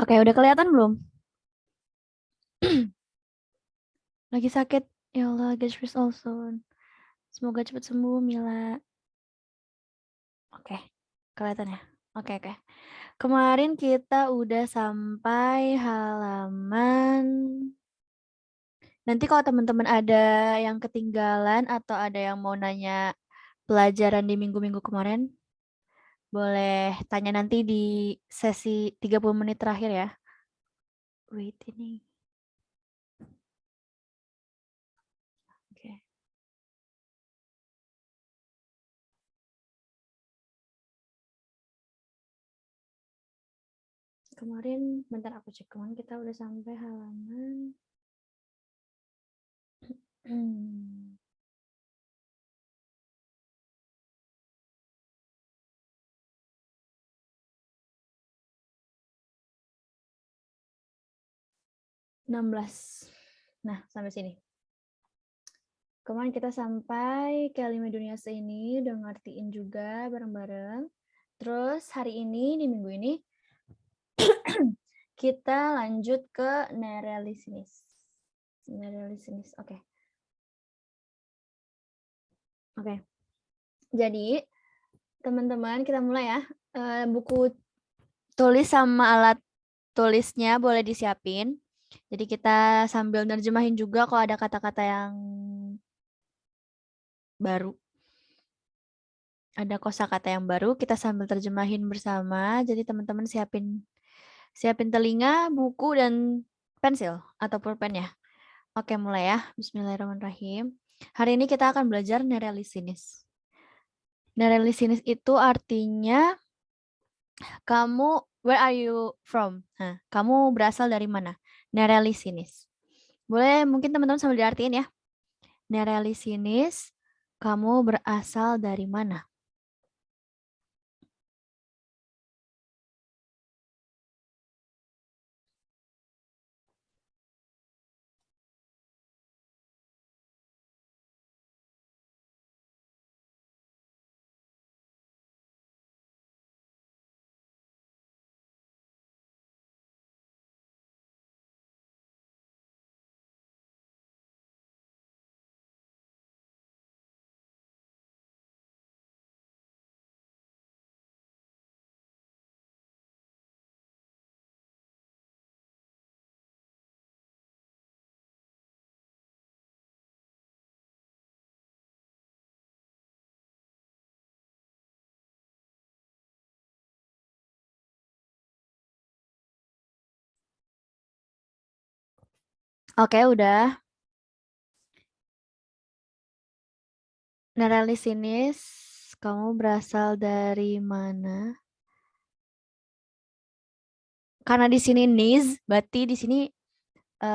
Oke, udah kelihatan belum? Lagi sakit. Ya Allah, get well soon. Semoga cepat sembuh, Mila. Oke, kelihatan ya? Oke, oke. Kemarin kita udah sampai halaman. Nanti kalau teman-teman ada yang ketinggalan atau ada yang mau nanya pelajaran di minggu-minggu kemarin, boleh tanya nanti di sesi 30 menit terakhir ya. Wait, ini. Oke. Kemarin, bentar aku cek. Kemarin kita udah sampai halaman. 16. Nah, sampai sini. Kemarin kita sampai kelima dunia ini, udah ngertiin juga bareng-bareng. Terus hari ini, di minggu ini, kita lanjut ke nerealisis. Nerealisis, oke. Oke. Jadi, teman-teman, kita mulai ya. Buku tulis sama alat tulisnya boleh disiapin. Jadi kita sambil nerjemahin juga kalau ada kata-kata yang baru. Ada kosakata yang baru, kita sambil terjemahin bersama. Jadi teman-teman siapin telinga, buku, dan pensil atau pulpen ya. Oke, mulai ya. Bismillahirrahmanirrahim. Hari ini kita akan belajar nerealisis. Nerealisis itu artinya kamu, where are you from? Nah, kamu berasal dari mana? Nerealisis. Boleh mungkin teman-teman sambil diartiin ya. Nerealisis, kamu berasal dari mana? Oke, udah. Nerealisis, kamu berasal dari mana? Karena di sini nis, berarti di sini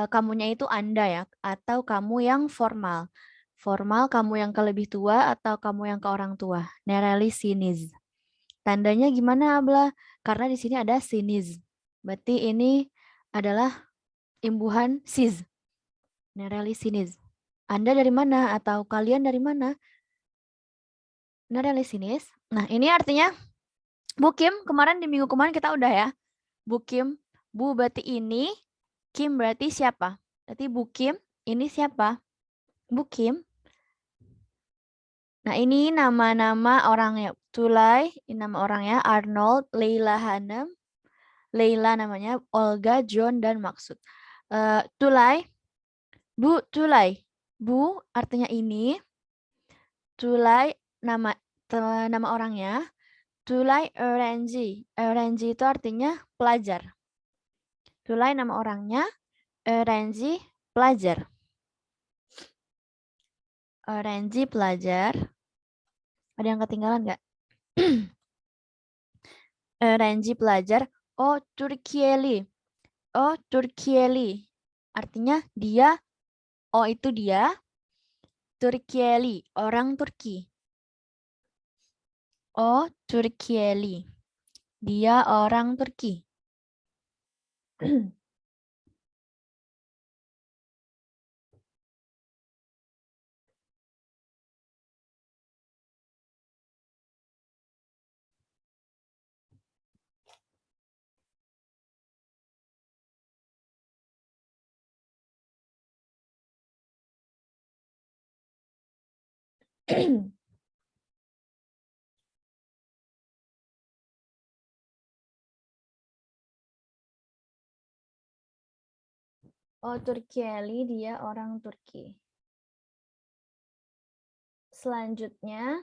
kamunya itu Anda ya, atau kamu yang formal. Formal kamu yang ke lebih tua atau kamu yang ke orang tua. Nerealisis. Tandanya gimana, Abla? Karena di sini ada sinis. Berarti ini adalah imbuhan sis. Nerealisis. Anda dari mana atau kalian dari mana? Nerealisis. Nah, ini artinya Bu Kim, kemarin di minggu kemarin kita udah ya. Bu Kim, Bu berarti ini, Kim berarti siapa? Berarti Bu Kim, ini siapa? Bu Kim. Nah, ini nama-nama orangnya. Tulay, ini nama orangnya. Arnold, Leila Hanem, Leila namanya, Olga, John, dan Maksud. Tulay, Bu Tulay. Bu artinya ini. Tulay nama nama orangnya. Tulay Erenji. Erenji itu artinya pelajar. Tulay nama orangnya. Erenji pelajar. Erenji pelajar. Ada yang ketinggalan nggak? Erenji pelajar. Oh, Turkieli. Oh, Turkieli. Artinya dia. Oh, itu dia. Turkieli. Orang Turki. Oh, Turkieli. Dia orang Turki. Oh, Turkieli, dia orang Turki. Selanjutnya,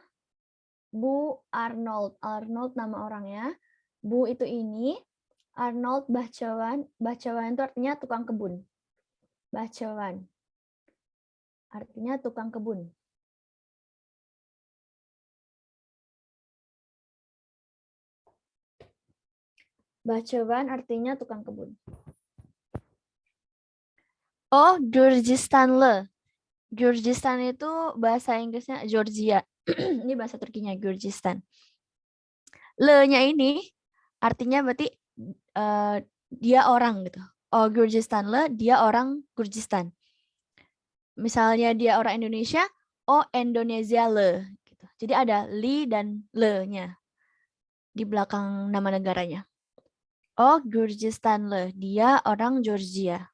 Bu Arnold. Arnold nama orangnya. Bu itu ini. Arnold Bahçıvan. Bahçıvan itu artinya tukang kebun. Bahçıvan. Artinya tukang kebun. Bahçıvan artinya tukang kebun. Oh, Gürcistanlı. Gürcistan itu bahasa Inggrisnya Georgia. Ini bahasa Turkinya Gürcistan. Le-nya ini artinya berarti dia orang gitu. Oh, Gürcistanlı, dia orang Gürcistan. Misalnya dia orang Indonesia, oh Indonesia le gitu. Jadi ada li dan le-nya di belakang nama negaranya. Oh, Gürcistanlı, dia orang Georgia.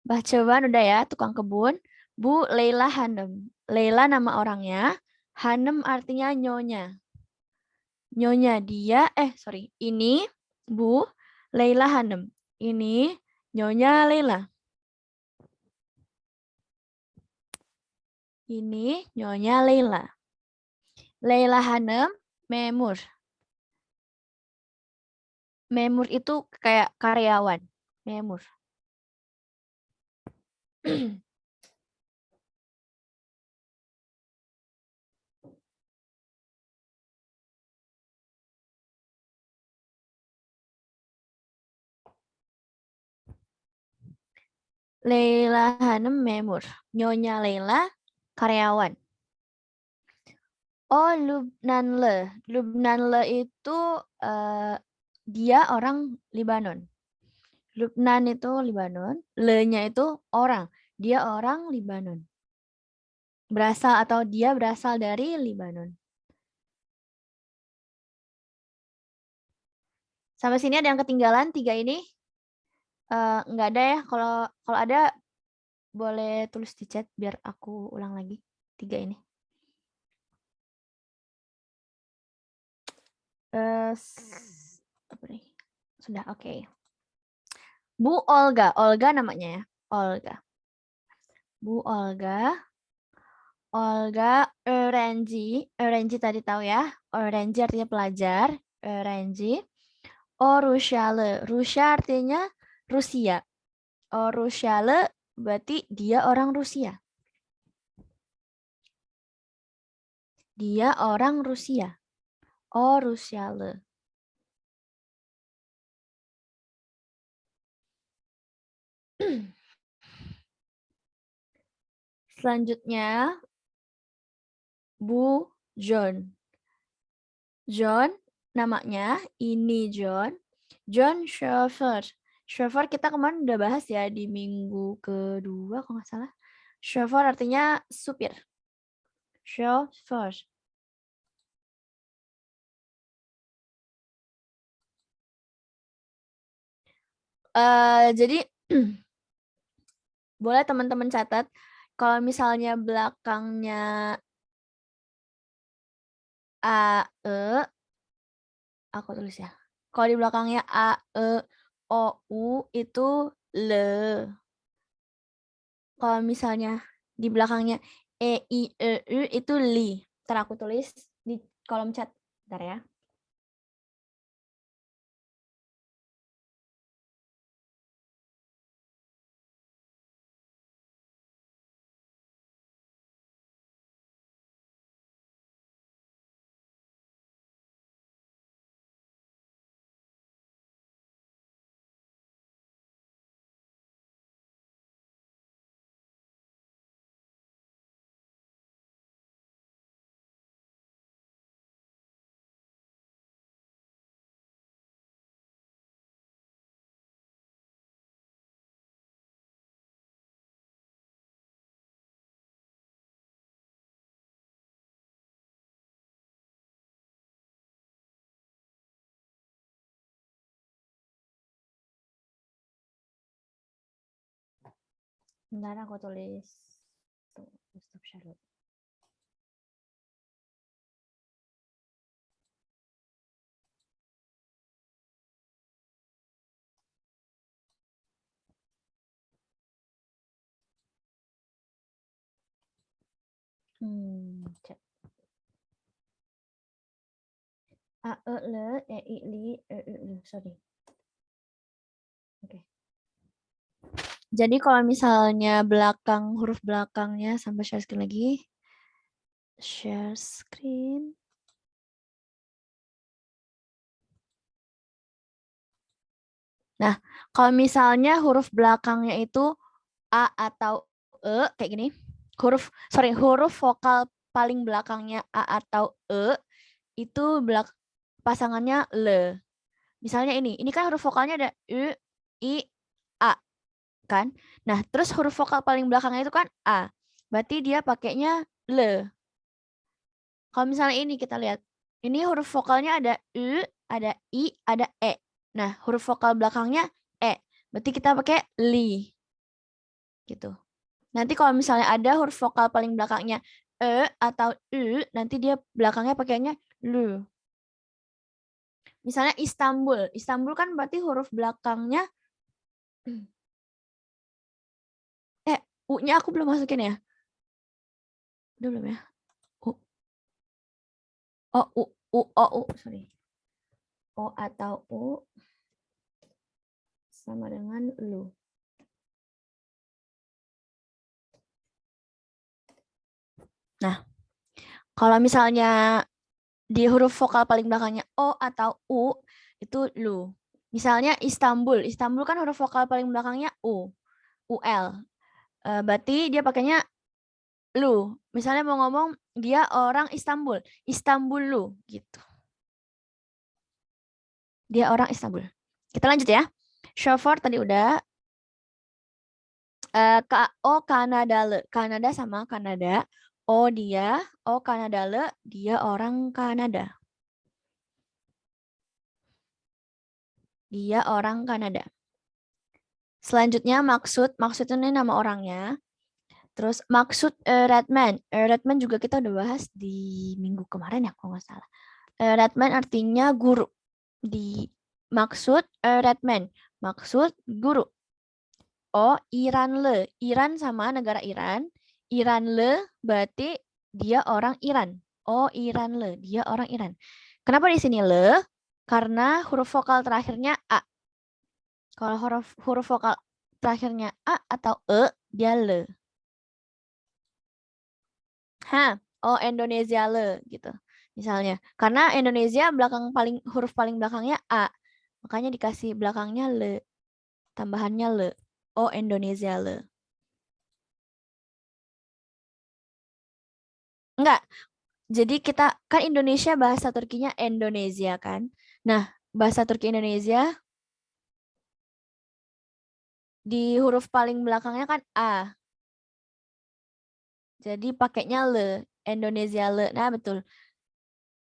Bahçıvan udah ya, tukang kebun. Bu Leila Hanım. Leila nama orangnya. Hanım artinya nyonya. Nyonya dia, ini Bu Leila Hanım. Ini Nyonya Leila. Ini Nyonya Leila. Leila Hanım memur. Memur itu kayak karyawan. Memur. Leila Hanım memur. Nyonya Leila karyawan. Oh, Lubnanle. Lubnanle itu dia orang Libanon. Lubnan itu Libanon. Le-nya itu orang. Dia orang Libanon. Berasal atau dia berasal dari Libanon. Sampai sini ada yang ketinggalan 3 ini? Nggak ada ya. Kalau ada boleh tulis di chat biar aku ulang lagi 3 ini. Apa nih? Sudah, oke. Bu Olga. Olga namanya ya. Olga. Bu Olga. Olga öğrenci. Öğrenci tadi tahu ya. Öğrenci artinya pelajar. Öğrenci. O Rusyalı. Rusya artinya Rusia. O Rusyalı berarti dia orang Rusia. Dia orang Rusia. O Rusyalı. Selanjutnya, Bu John. John, namanya ini John. John chauffeur. Chauffeur kita kemarin udah bahas ya di minggu kedua kalau nggak salah. Chauffeur artinya supir. Chauffeur. Jadi boleh teman-teman catat kalau misalnya belakangnya AE, aku tulis ya. Kalau di belakangnya AE, OU itu le. Kalau misalnya di belakangnya EIEU itu li. Ntar aku tulis di kolom chat. Bentar ya. Bentar aku tulis. Tuh, stop share dulu. Cek. A, E, L, E, I, Li, E, U, L. Sorry. Oke. Jadi kalau misalnya huruf belakangnya, sampai share screen lagi. Share screen. Nah, kalau misalnya huruf belakangnya itu A atau E, kayak gini. Huruf vokal paling belakangnya A atau E, itu pasangannya L. Misalnya ini kan huruf vokalnya ada U, I, A, kan? Nah, terus huruf vokal paling belakangnya itu kan A. Berarti dia pakainya L. Kalau misalnya ini kita lihat. Ini huruf vokalnya ada U, ada I, ada E. Nah, huruf vokal belakangnya E. Berarti kita pakai li. Gitu. Nanti kalau misalnya ada huruf vokal paling belakangnya E atau U, nanti dia belakangnya pakainya lu. Misalnya Istanbul. Istanbul kan berarti huruf belakangnya U-nya aku belum masukin ya. Udah belum ya? U. Oh, sorry. O atau U sama dengan lu. Nah, kalau misalnya di huruf vokal paling belakangnya O atau U, itu lu. Misalnya Istanbul. Istanbul kan huruf vokal paling belakangnya U. UL. Berarti dia pakainya lu. Misalnya mau ngomong dia orang Istanbul. Istanbul lu. Gitu. Dia orang Istanbul. Kita lanjut ya. Chauffeur tadi udah. O Kanada le. Kanada sama Kanada. O dia. O Kanada le. Dia orang Kanada. Dia orang Kanada. Selanjutnya maksud. Maksud ini nama orangnya. Terus maksud Redman. Redman juga kita udah bahas di minggu kemarin ya kalau nggak salah. Redman artinya guru. Di maksud Redman. Maksud guru. Oh, Iran le. Iran sama negara Iran. Iran le berarti dia orang Iran. Oh, Iran le. Dia orang Iran. Kenapa di sini le? Karena huruf vokal terakhirnya A. Kalau huruf vokal terakhirnya A atau E, dia le. Hah, oh Indonesia le gitu. Misalnya, karena Indonesia huruf paling belakangnya A. Makanya dikasih belakangnya le. Tambahannya le. Oh Indonesia le. Enggak. Jadi kita kan Indonesia bahasa Turkinya Indonesia kan. Nah, bahasa Turki Indonesia di huruf paling belakangnya kan A. Jadi pakainya le. Indonesia le. Nah, betul.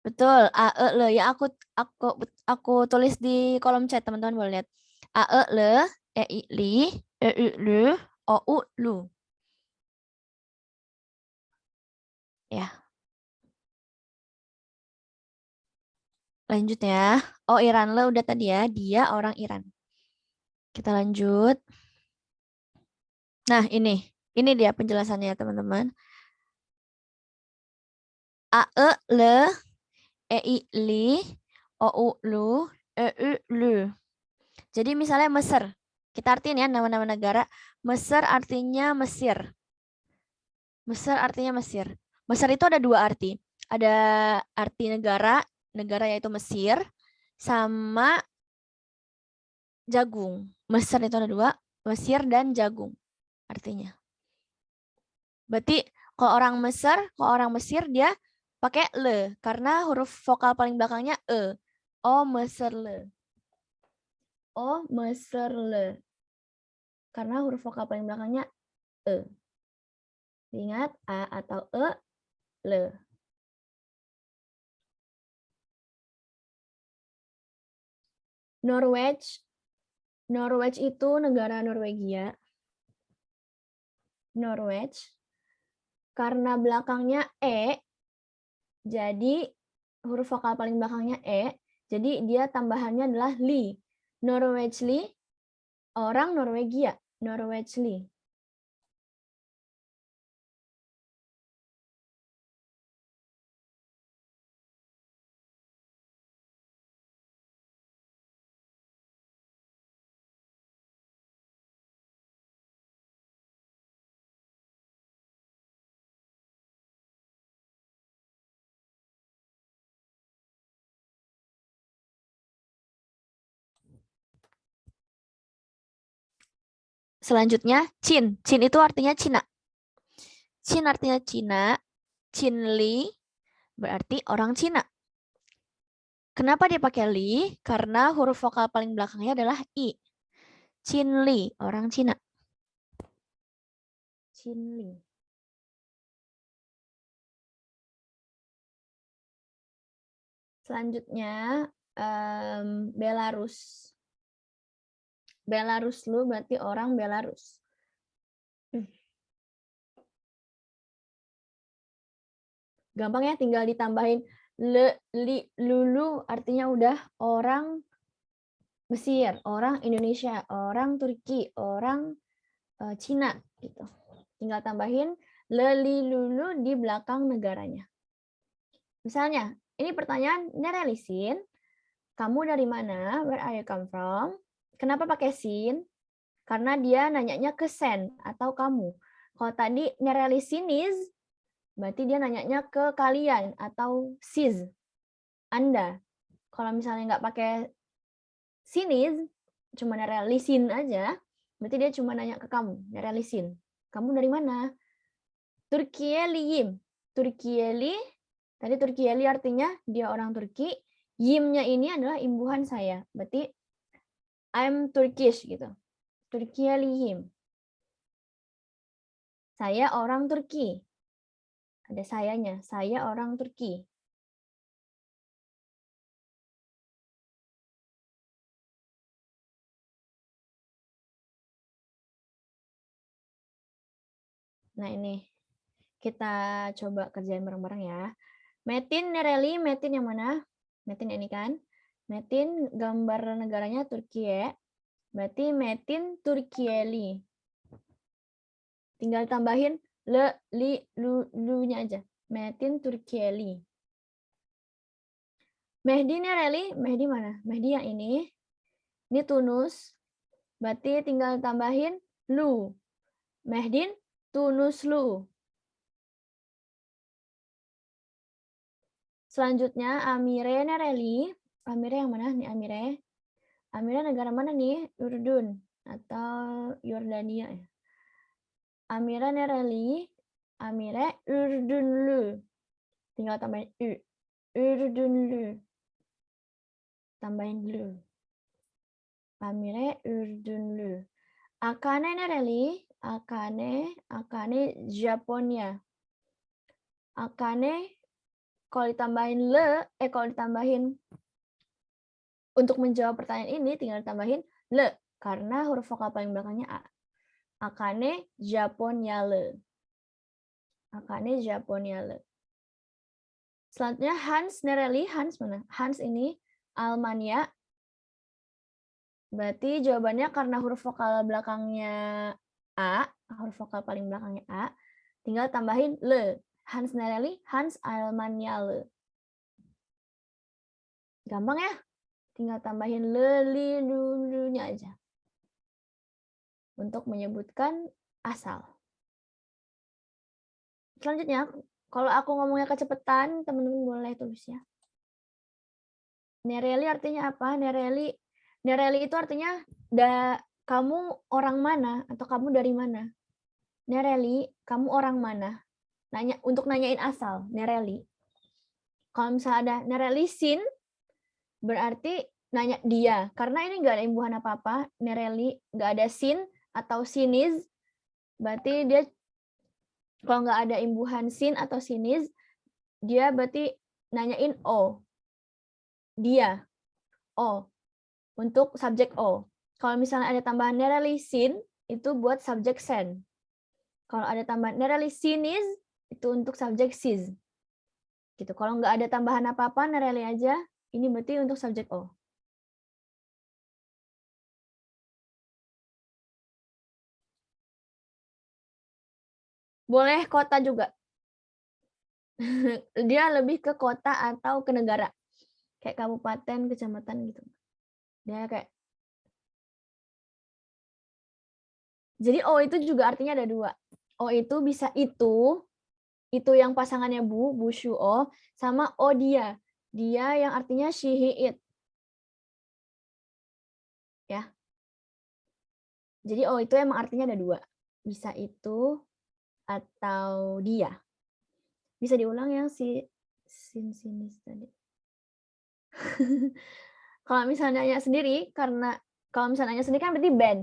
Betul, AE le. Ya aku tulis di kolom chat, teman-teman boleh lihat. AE le, EI li, EU lu, OU lu. Ya, lanjut ya. Oh, Iran le udah tadi ya. Dia orang Iran. Kita lanjut. Nah, ini dia penjelasannya, teman-teman. AE le, EI li, OU lu, EU lu. Jadi misalnya Mesir. Kita artiin ya nama-nama negara. Mesir artinya Mesir. Mesir artinya Mesir. Mesir itu ada dua arti. Ada arti negara, negara yaitu Mesir, sama jagung. Mesir itu ada dua, Mesir dan jagung artinya. Berarti kalau orang Mesir dia pakai le karena huruf vokal paling belakangnya e. Oh Mesir le. Oh Mesir le. Karena huruf vokal paling belakangnya e. Ingat a atau e le. Norwich itu negara Norwegia. Norwich. Karena belakangnya E, jadi huruf vokal paling belakangnya E, jadi dia tambahannya adalah li. Norwegli, orang Norwegia. Norwegli. Selanjutnya, Chin. Chin itu artinya Cina. Chin artinya Cina. Chinli berarti orang Cina. Kenapa dia pakai li? Karena huruf vokal paling belakangnya adalah I. Chinli, orang Cina. Chinli. Selanjutnya, Belarus. Belarus lu berarti orang Belarus. Gampang ya, tinggal ditambahin le, li, lulu artinya udah orang Mesir, orang Indonesia, orang Turki, orang Cina gitu. Tinggal tambahin le, li, lulu di belakang negaranya. Misalnya, ini pertanyaan nerelisin, kamu dari mana? Where are you come from? Kenapa pakai sin? Karena dia nanyanya ke sen atau kamu. Kalau tadi nerelisinis, berarti dia nanyanya ke kalian atau sis, Anda. Kalau misalnya nggak pakai sinis, cuma nerelisin aja, berarti dia cuma nanya ke kamu, nerelisin. Kamu dari mana? Turkieliyim. Turkieli, tadi Turkieli artinya dia orang Turki, yimnya ini adalah imbuhan saya. Berarti I'm Turkish gitu. Turkieliyim. Saya orang Turki. Ada sayanya, saya orang Turki. Nah ini, kita coba kerjain bareng-bareng ya. Metin Nereli, Metin yang mana? Metin ini kan. Metin gambar negaranya Turkiye. Berarti Metin Turkieli. Tinggal tambahin le, li, lu-nya aja. Metin Turkieli. Mehdi Nereli, Mehdi mana? Mehdi yang ini. Ini Tunus. Berarti tinggal tambahin lu. Mehdin Tunus lu. Selanjutnya Amire Nereli. Amire yang mana nih Amire? Amire negara mana nih? Urdun atau Yordania ya. Amire Nereli. Amire Urdunlu. Tinggal tambahin u. Urdunlu. Tambahin lu. Amire Urdunlu. Akane Nereli. Akane Japonia. Akane kalau ditambahin kalau ditambahin untuk menjawab pertanyaan ini tinggal tambahin le karena huruf vokal paling belakangnya a. Akane Japoniale. Akane Japoniale. Selanjutnya Hans Nereli, Hans mana? Hans ini Almania. Berarti jawabannya karena huruf vokal belakangnya a, huruf vokal paling belakangnya a, tinggal tambahin le. Hans Nereli, Hans Almaniale. Gampang ya? Tinggal tambahin le, li, lu-nya aja. Untuk menyebutkan asal. Selanjutnya, kalau aku ngomongnya kecepatan, teman-teman boleh tulis ya. Nereli artinya apa? Nereli itu artinya kamu orang mana atau kamu dari mana. Nereli, kamu orang mana? Untuk nanyain asal, Nereli. Kalau misalnya ada nerelisin, berarti nanya dia. Karena ini nggak ada imbuhan apa-apa, Nereli, nggak ada sin atau sinis, berarti dia kalau nggak ada imbuhan sin atau sinis, dia berarti nanyain o. Dia. O. Untuk subjek o. Kalau misalnya ada tambahan nerelisin, itu buat subjek sen. Kalau ada tambahan nerally seen is itu untuk subjek sees. Gitu. Kalau nggak ada tambahan apa-apa, nerally aja. Ini berarti untuk subjek O. Boleh kota juga. Dia lebih ke kota atau ke negara. Kayak kabupaten, kecamatan gitu. Dia kayak. Jadi O itu juga artinya ada dua. O itu bisa itu yang pasangannya bu shu o, sama O dia. Dia yang artinya she, he, it. Ya. Jadi O itu emang artinya ada dua. Bisa itu atau dia. Bisa diulang yang sinis tadi. Kalau misalnya nanya sendiri, karena kalau misalnya nanya sendiri kan berarti Ben.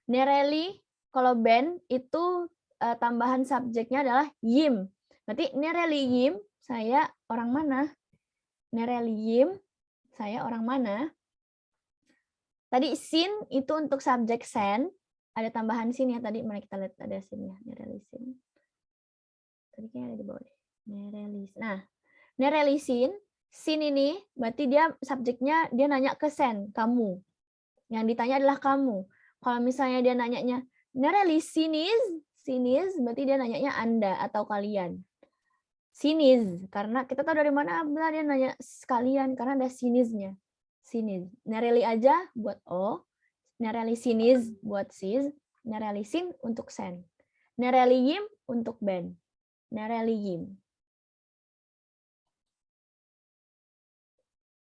Nereli, kalau Ben itu tambahan subjeknya adalah Yim. Berarti Nereli Yim, saya orang mana? Nereli Yim, saya orang mana? Tadi sin itu untuk subjek sen. Ada tambahan sin ya tadi. Mana kita lihat ada sin ya. Nereli sin. Tadi kayaknya ada di bawah deh. Nereli. Nah, nereli sin ini berarti dia subjeknya dia nanya ke sen, kamu. Yang ditanya adalah kamu. Kalau misalnya dia nanyanya nereli sinis berarti dia nanyanya Anda atau kalian. Sinis, karena kita tahu dari mana dia nanya sekalian karena ada sinisnya. Sinis. Nereli aja buat O, nereli sinis buat sis, nereli sin untuk sen. Nereli yim untuk Ben. Nereli yim.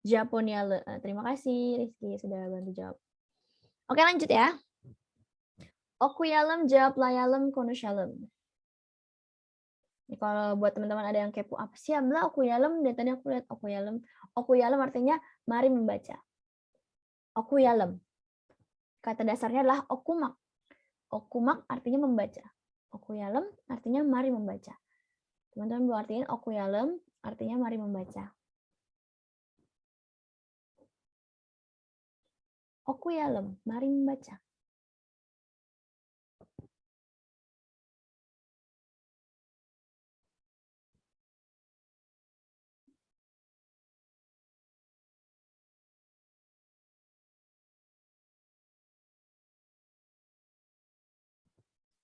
Japoniale. Terima kasih Rizky sudah bantu jawab. Oke lanjut ya. Okuyalem jawab layalem konushalem. Kalau buat teman-teman ada yang kepo apa sih Abla okuyalem, dari tadi aku lihat okuyalem. Okuyalem artinya mari membaca. Okuyalem. Kata dasarnya adalah okumak. Okumak artinya membaca. Okuyalem artinya mari membaca. Teman-teman boleh artiin okuyalem artinya mari membaca. Okuyalem, mari membaca.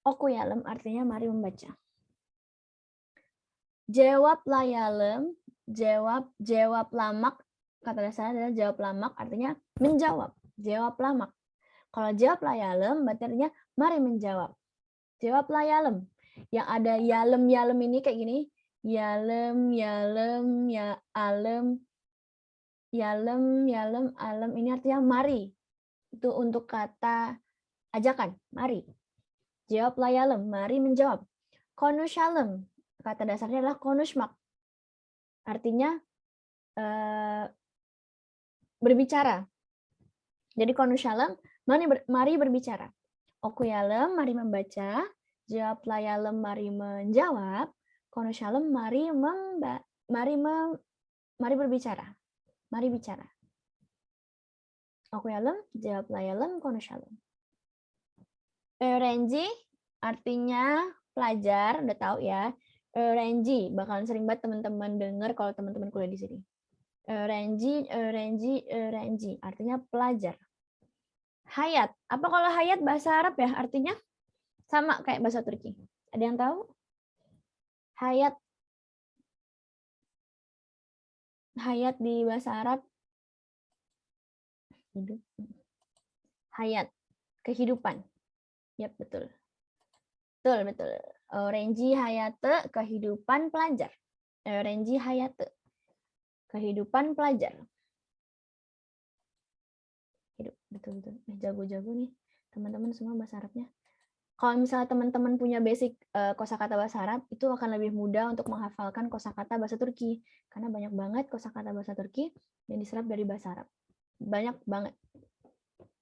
Okuyalem artinya mari membaca. Jawab layalem, jawab lamak, kata dasarnya adalah jawab lamak artinya menjawab. Jawab lamak. Kalau jawab layalem berarti artinya mari menjawab. Jawab layalem. Yang ada yalem ini kayak gini. Yalem, ya alem. Yalem, alem ini artinya mari. Itu untuk kata ajakan, mari. Jawab layalem, mari menjawab. Konushalem, kata dasarnya adalah konusmak. Artinya berbicara. Jadi konushalem, mari berbicara. Okuyalem, mari membaca. Jawab layalem, mari menjawab. Konushalem, mari berbicara. Mari bicara. Okuyalem, jawab layalem, konushalem. Öğrenci artinya pelajar, udah tahu ya. Öğrenci, bakalan sering banget teman-teman dengar kalau teman-teman kuliah di sini. Öğrenci, artinya pelajar. Hayat, apa kalau hayat bahasa Arab ya? Artinya sama kayak bahasa Turki. Ada yang tahu? Hayat di bahasa Arab. Hidup. Hayat, kehidupan. Yap, betul. Betul. Öğrenci hayatı, kehidupan pelajar. Öğrenci hayatı, kehidupan pelajar. Betul. Jago-jago nih teman-teman semua bahasa Arabnya. Kalau misalnya teman-teman punya basic kosakata bahasa Arab, itu akan lebih mudah untuk menghafalkan kosakata bahasa Turki. Karena banyak banget kosakata bahasa Turki yang diserap dari bahasa Arab. Banyak banget.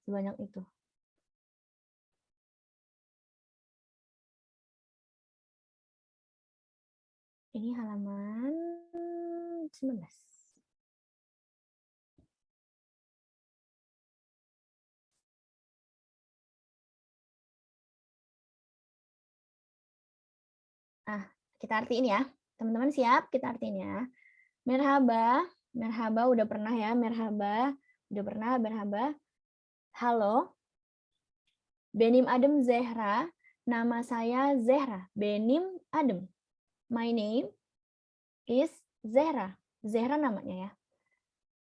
Sebanyak itu. Ini halaman 19. Ah, kita artiin ya. Teman-teman siap? Kita artiin ya. Merhaba. Merhaba udah pernah ya. Merhaba. Udah pernah merhaba. Halo. Benim adım Zehra. Nama saya Zehra. Benim adım. My name is Zehra. Zehra namanya ya.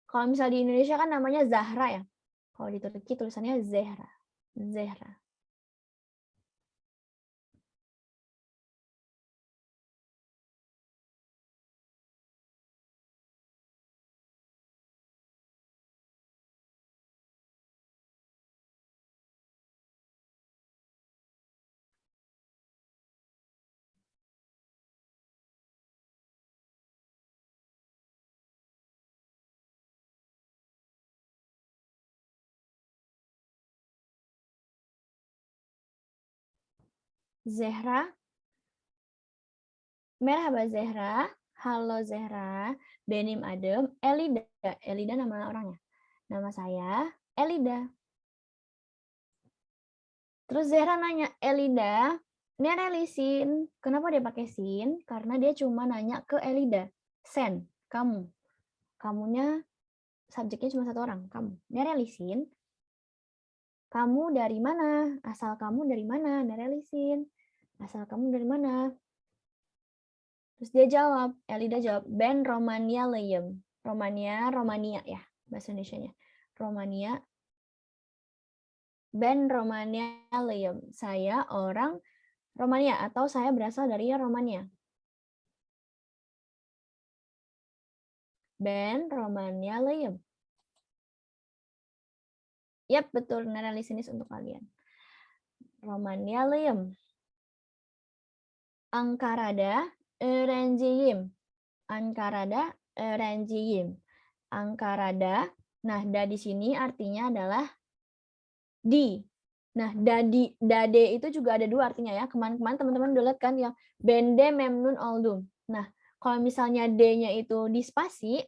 Kalau misal di Indonesia kan namanya Zahra ya. Kalau di Turki tulisannya Zehra. Zehra. Zehra. Merhaba Zehra. Halo Zehra. Benim adım Elida. Elida nama orangnya. Nama saya Elida. Terus Zehra nanya, Elida, nerelisin. Kenapa dia pakai sin? Karena dia cuma nanya ke Elida. Sen, kamu. Kamunya, subjeknya cuma satu orang, kamu. Nerelisin. Kamu dari mana? Asal kamu dari mana? Nerelisin. Asal kamu dari mana? Terus dia jawab, Elida jawab, Ben Romania Leyem. Romania ya, bahasa Indonesianya. Romania. Ben Romania Leyem. Saya orang Romania atau saya berasal dari Romania. Ben Romania Leyem. Yap, betul. Nerelisinus untuk kalian. Romania Leyem. Ankara'da öğrenciyim. Ankara'da öğrenciyim. Ankara'da. Nah, da di sini artinya adalah di. Nah, dade itu juga ada dua artinya ya. Kemarin-kemarin teman-teman udah lihat kan yang bende memnun oldum. Nah, kalau misalnya D-nya itu di spasi,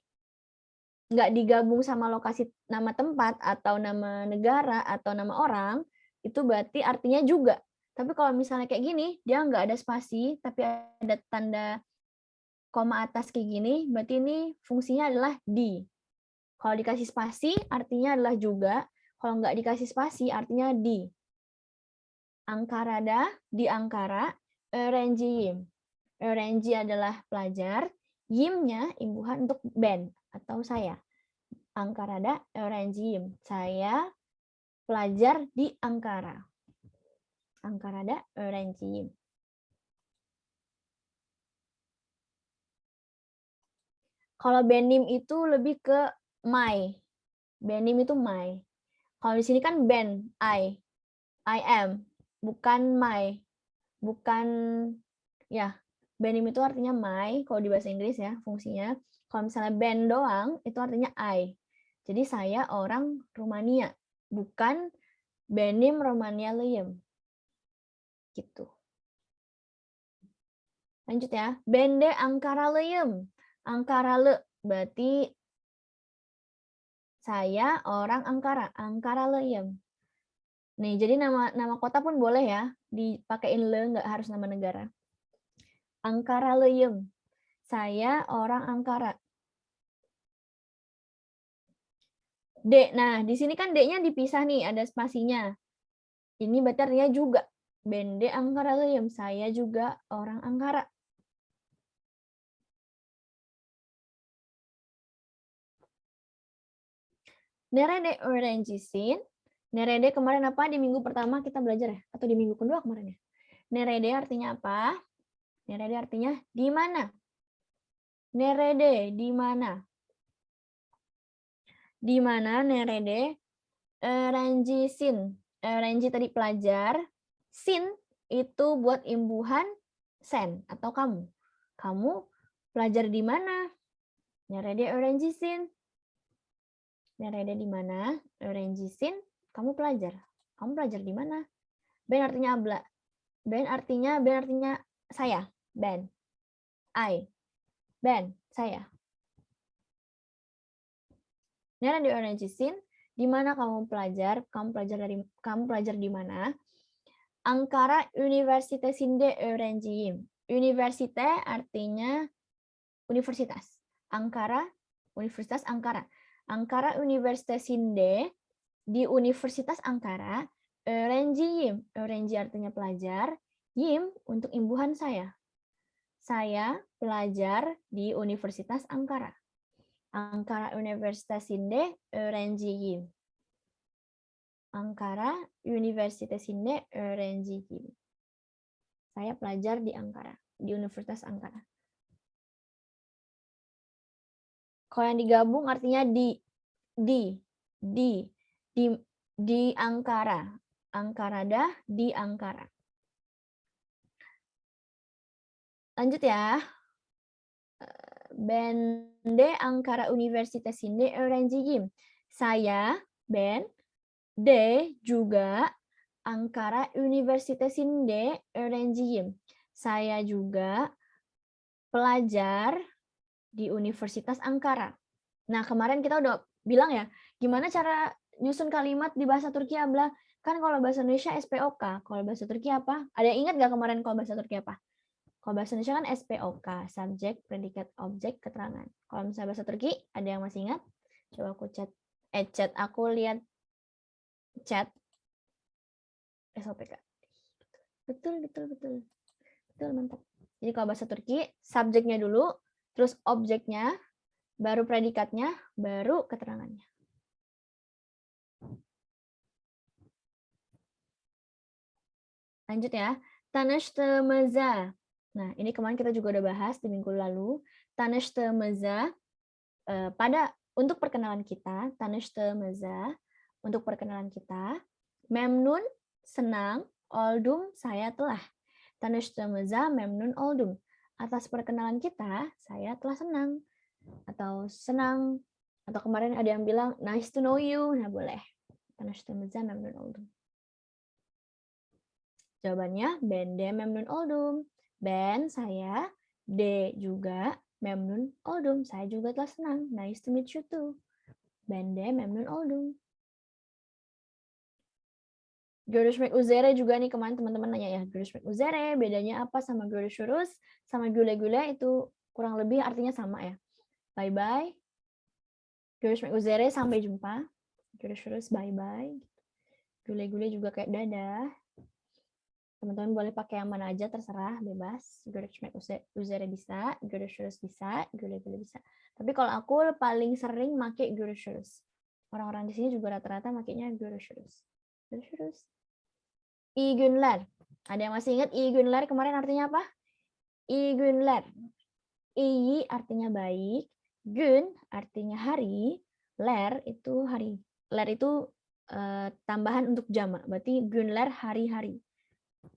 nggak digabung sama lokasi nama tempat atau nama negara atau nama orang, itu berarti artinya juga. Tapi kalau misalnya kayak gini, dia nggak ada spasi, tapi ada tanda koma atas kayak gini, berarti ini fungsinya adalah di. Kalau dikasih spasi, artinya adalah juga. Kalau nggak dikasih spasi, artinya di. Ankara'da, di Ankara, öğrenciyim. Öğrenci adalah pelajar, yimnya imbuhan untuk ben atau saya. Ankara'da öğrenciyim. Saya pelajar di Ankara. Ankara'da öğrenciyim. Kalau benim itu lebih ke my. Benim itu my. Kalau di sini kan ben, I am, bukan my. Bukan, ya, benim itu artinya my, kalau di bahasa Inggris ya, fungsinya. Kalau misalnya ben doang, itu artinya I. Jadi saya orang Rumania, bukan benim Romania Leyem. Gitu. Lanjut ya. Bende Ankara Leyem. Ankara le, berarti saya orang Ankara. Ankara Leyem. Nih, jadi nama kota pun boleh ya, dipakein le, nggak harus nama negara. Ankara Leyem. Saya orang Ankara. D. Nah, di sini kan D-nya dipisah nih, ada spasinya. Ini berarti artinya juga. Bende Ankara Leyem. Saya juga orang Ankara. Nerede öğrencisin? Nerede kemarin apa? Di minggu pertama kita belajar ya? Atau di minggu kedua kemarin ya? Nerede artinya apa? Nerede artinya di mana? Nerede, di mana? Di mana nerede? Öğrencisin. Öğrenci tadi pelajar. Sin itu buat imbuhan sen atau kamu. Kamu pelajar di mana? Nerede öğrencisin? Nerede di mana? Öğrencisin. Kamu pelajar. Kamu pelajar di mana? Ben artinya abla. Ben artinya saya. Ben. I. Ben, saya. Nerede öğrencisin? Di mana kamu pelajar? Kamu pelajar di mana? Ankara Üniversitesi'nde öğrenciyim. Universite artinya universitas. Ankara, Universitas Ankara. Ankara Üniversitesi'nde, di Universitas Ankara, öğrenciyim. Öğrenci artinya pelajar. Yim untuk imbuhan saya. Saya pelajar di Universitas Ankara. Ankara Üniversitesi'nde öğrenciyim. Ankara Üniversitesi'nde öğrenciyim. Saya pelajar di Ankara, di Universitas Ankara. Kalau yang digabung artinya di Ankara. Ankara'da di Ankara. Lanjut ya. Ben de Ankara Üniversitesi'nde öğrenciyim. Saya, ben, de juga Ankara Üniversitesi'nde öğrenciyim. Saya juga pelajar di Universitas Ankara. Nah, kemarin kita udah bilang ya, gimana cara nyusun kalimat di bahasa Turki, Abla? Kan kalau bahasa Indonesia SPOK, kalau bahasa Turki apa? Ada yang ingat nggak kemarin kalau bahasa Turki apa? Kalau bahasa Indonesia kan SPOK, subjek, predikat, objek, keterangan. Kalau misalnya bahasa Turki, ada yang masih ingat? Coba aku chat aku lihat chat SOPK. Betul, mantap. Jadi kalau bahasa Turki, subjeknya dulu, terus objeknya, baru predikatnya, baru keterangannya. Lanjut ya. Tanıştığımıza. Nah, ini kemarin kita juga udah bahas di minggu lalu. Tanıştığımıza, untuk perkenalan kita, tanıştığımıza, untuk perkenalan kita, memnun, senang, oldum, saya telah. Tanıştığımıza memnun oldum. Atas perkenalan kita, saya telah senang. Atau senang. Atau kemarin ada yang bilang, nice to know you. Nah, boleh. Tanıştığımıza memnun oldum. Jawabannya, ben de memnun oldum. Ben, saya. De, juga. Memnun oldum. Saya juga telah senang. Nice to meet you too. Ben de memnun oldum. Görüşmek üzere juga nih kemarin teman-teman nanya ya. Görüşmek üzere, bedanya apa sama görüşürüz? Sama güle-güle itu kurang lebih artinya sama ya. Bye-bye. Görüşmek üzere, sampai jumpa. Görüşürüz, bye-bye. Güle-güle juga kayak dadah. Teman-teman boleh pakai yang mana aja, terserah, bebas. Görüşmek üzere bisa, görüşürüz bisa, güle-güle bisa. Tapi kalau aku paling sering pakai görüşürüz. Orang-orang di sini juga rata-rata makainya görüşürüz. Görüşürüz. İyi günler. Ada yang masih ingat iyi günler kemarin artinya apa? İyi günler. İyi artinya baik, gün artinya hari, ler itu hari. Ler itu tambahan untuk jamak. Berarti günler hari-hari.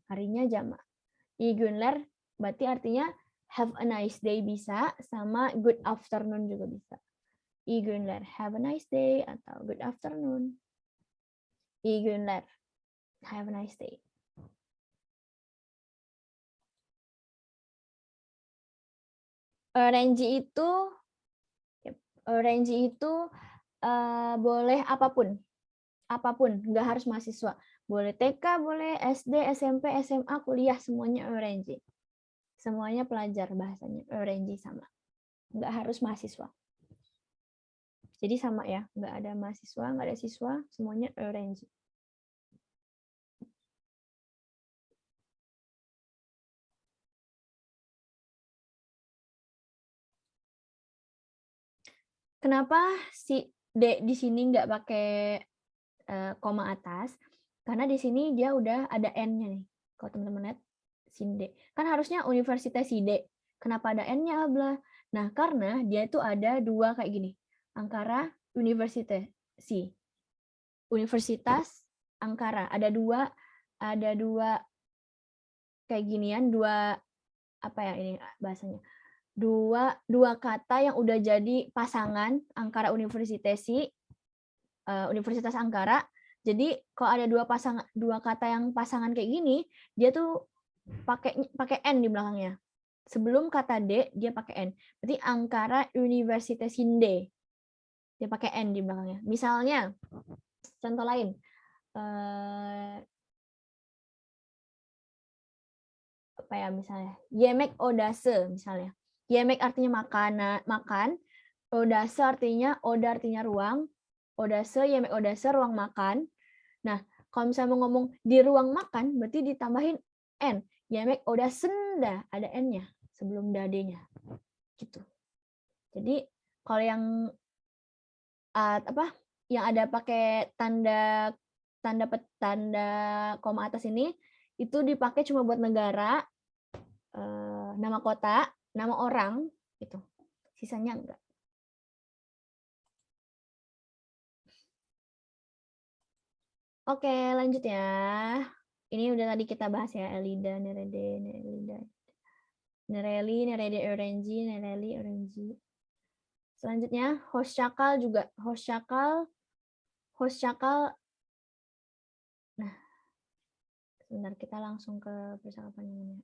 Harinya jamak. İyi günler berarti artinya have a nice day bisa, sama good afternoon juga bisa. İyi günler, have a nice day, atau good afternoon. İyi günler, have a nice day. Öğrenci itu boleh apapun, nggak harus mahasiswa. Boleh TK, boleh SD, SMP, SMA, kuliah, semuanya öğrenci. Semuanya pelajar bahasanya, öğrenci sama. Nggak harus mahasiswa. Jadi sama ya, nggak ada mahasiswa, nggak ada siswa, semuanya öğrenci. Kenapa si D di sini nggak pakai koma atas? Karena di sini dia udah ada N-nya nih. Kalau teman-teman lihat, Sinde. Kan harusnya Universitas Sinde. Kenapa ada N-nya, Abla? Nah, karena dia itu ada dua kayak gini. Ankara Universitas. Universitas Ankara. Ada dua kayak ginian, dua apa ya ini bahasanya? Dua kata yang udah jadi pasangan Ankara Universitas Ankara. Jadi kalau ada dua kata yang pasangan kayak gini, dia tuh pakai N di belakangnya. Sebelum kata D dia pakai N. Berarti Ankara Üniversitesi'nde. Dia pakai N di belakangnya. Misalnya contoh lain. apa ya misalnya? Yemek odase misalnya. Yemek artinya makan, odase artinya oda artinya ruang, odase yemek odase ruang makan. Nah, kalau misalnya mau ngomong di ruang makan berarti ditambahin n. Yemek odasenda, ada n-nya sebelum dade-nya. Gitu. Jadi kalau yang yang ada pakai tanda koma atas ini itu dipakai cuma buat negara, nama kota, nama orang gitu. Sisanya enggak. Oke, lanjut ya. Ini udah tadi kita bahas ya, Elida, Nerede, Nerelida. Nereli, Nerede, Orenji, Nereli, Orenji. Selanjutnya, Hoshakal juga. Hoshakal. Nah, sebentar kita langsung ke percakapan ini.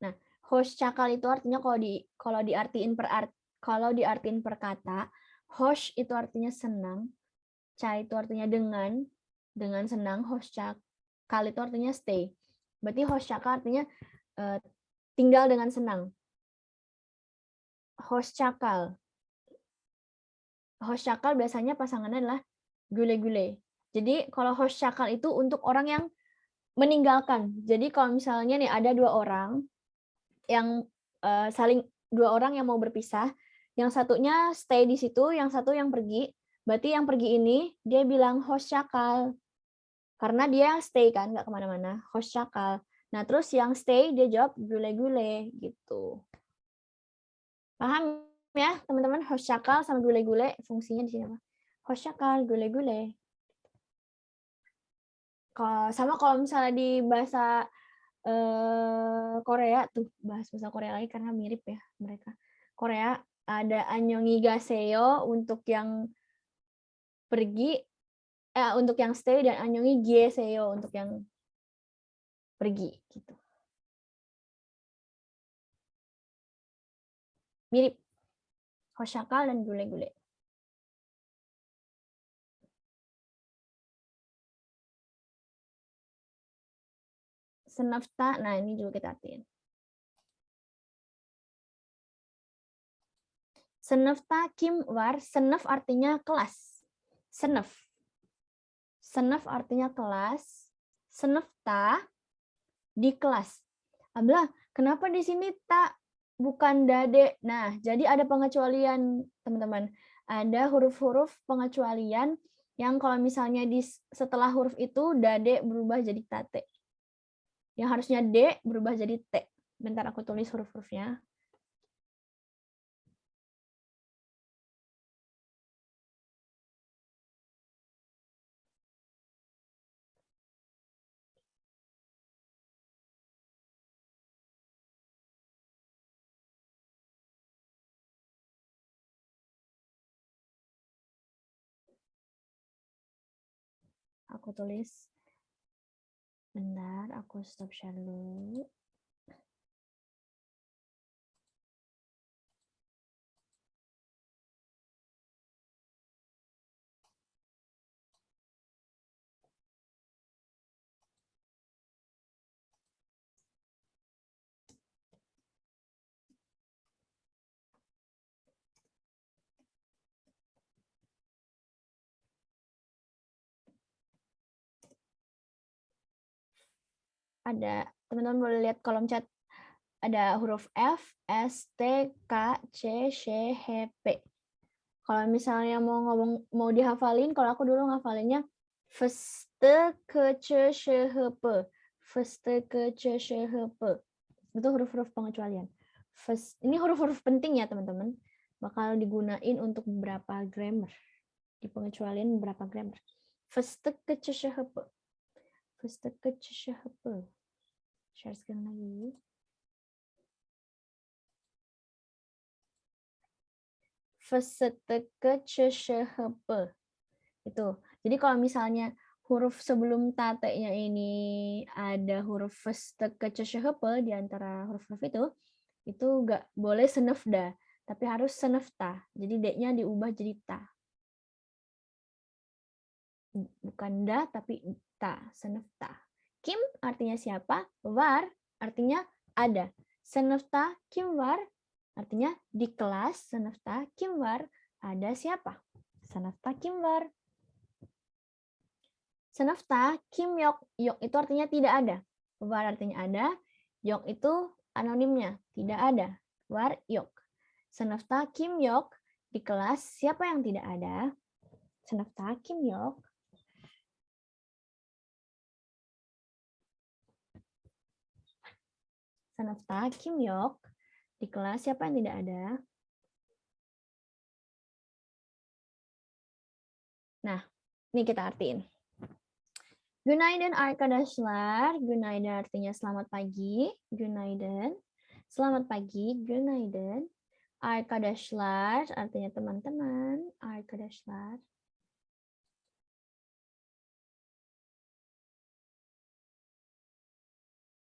Nah, Hoshakal itu artinya kalau diartiin per kata, Hosh itu artinya senang, Cha itu artinya dengan senang, Hoshakal itu artinya stay. Berarti Hoshakal artinya tinggal dengan senang. Hoshakal biasanya pasangannya adalah gule-gule. Jadi kalau hoshakal itu untuk orang yang meninggalkan. Jadi kalau misalnya nih ada dua orang yang dua orang yang mau berpisah, yang satunya stay di situ, yang satu yang pergi. Berarti yang pergi ini dia bilang hoshakal. Karena dia stay kan, nggak kemana-mana. Hoshakal. Nah terus yang stay dia jawab gule-gule gitu. Paham ya teman-teman? Hoshakal sama gule-gule fungsinya di sini apa? Hoshakal, gule-gule. Sama kalau misalnya di bahasa Korea tuh, bahasa Korea lagi karena mirip ya mereka. Korea ada annyeonghi gaseyo untuk yang pergi, untuk yang stay, dan annyeonghi gaseyo untuk yang pergi gitu. Mirip. Hoshakal dan gule-gule. Senafta, nah ini juga kita artiin. Senafta kim war, senaf artinya kelas. Senaf. Senaf artinya kelas. Senafta di kelas. Ablah, kenapa di sini tak bukan dade? Nah, jadi ada pengecualian, teman-teman. Ada huruf-huruf pengecualian yang kalau misalnya setelah huruf itu dade berubah jadi tate. Yang harusnya D berubah jadi T. Bentar aku tulis huruf-hurufnya. Aku tulis. Bentar, aku stop share dulu. Ada, teman-teman boleh lihat kolom chat. Ada huruf F, S, T, K, C, C, H, P. Kalau misalnya mau dihafalin, kalau aku dulu ngafalinnya Første, ke, ce, she, he, pe. Første, ke, ce, she, he, pe. Itu huruf-huruf pengecualian. Ini huruf-huruf penting ya, teman-teman. Bakal digunain untuk beberapa grammar. Di pengecualian beberapa grammar. Første, ke, ce, she, he, pe. Første, ke, ce, she, he, pe. Share screen lagi. Itu. Jadi kalau misalnya huruf sebelum tate-nya ini ada huruf di antara huruf-huruf itu nggak boleh senefda, tapi harus senefta. Jadi D-nya diubah jadi ta. Bukan da, tapi ta, senefta. Kim artinya siapa, var artinya ada. Senefta Kim var artinya di kelas Senefta Kim var ada siapa? Senefta Kim var. Senefta Kim yok. Yok itu artinya tidak ada. Var artinya ada. Yok itu anonimnya, tidak ada. Var yok. Senefta Kim yok di kelas siapa yang tidak ada? Senefta Kim yok. Senefta Kim yok di kelas siapa yang tidak ada? Nah, ini kita artiin. Günaydın arkadaşlar. Günaydın artinya selamat pagi. Günaydın. Selamat pagi. Günaydın. Arkadaşlar artinya teman-teman. Arkadaşlar.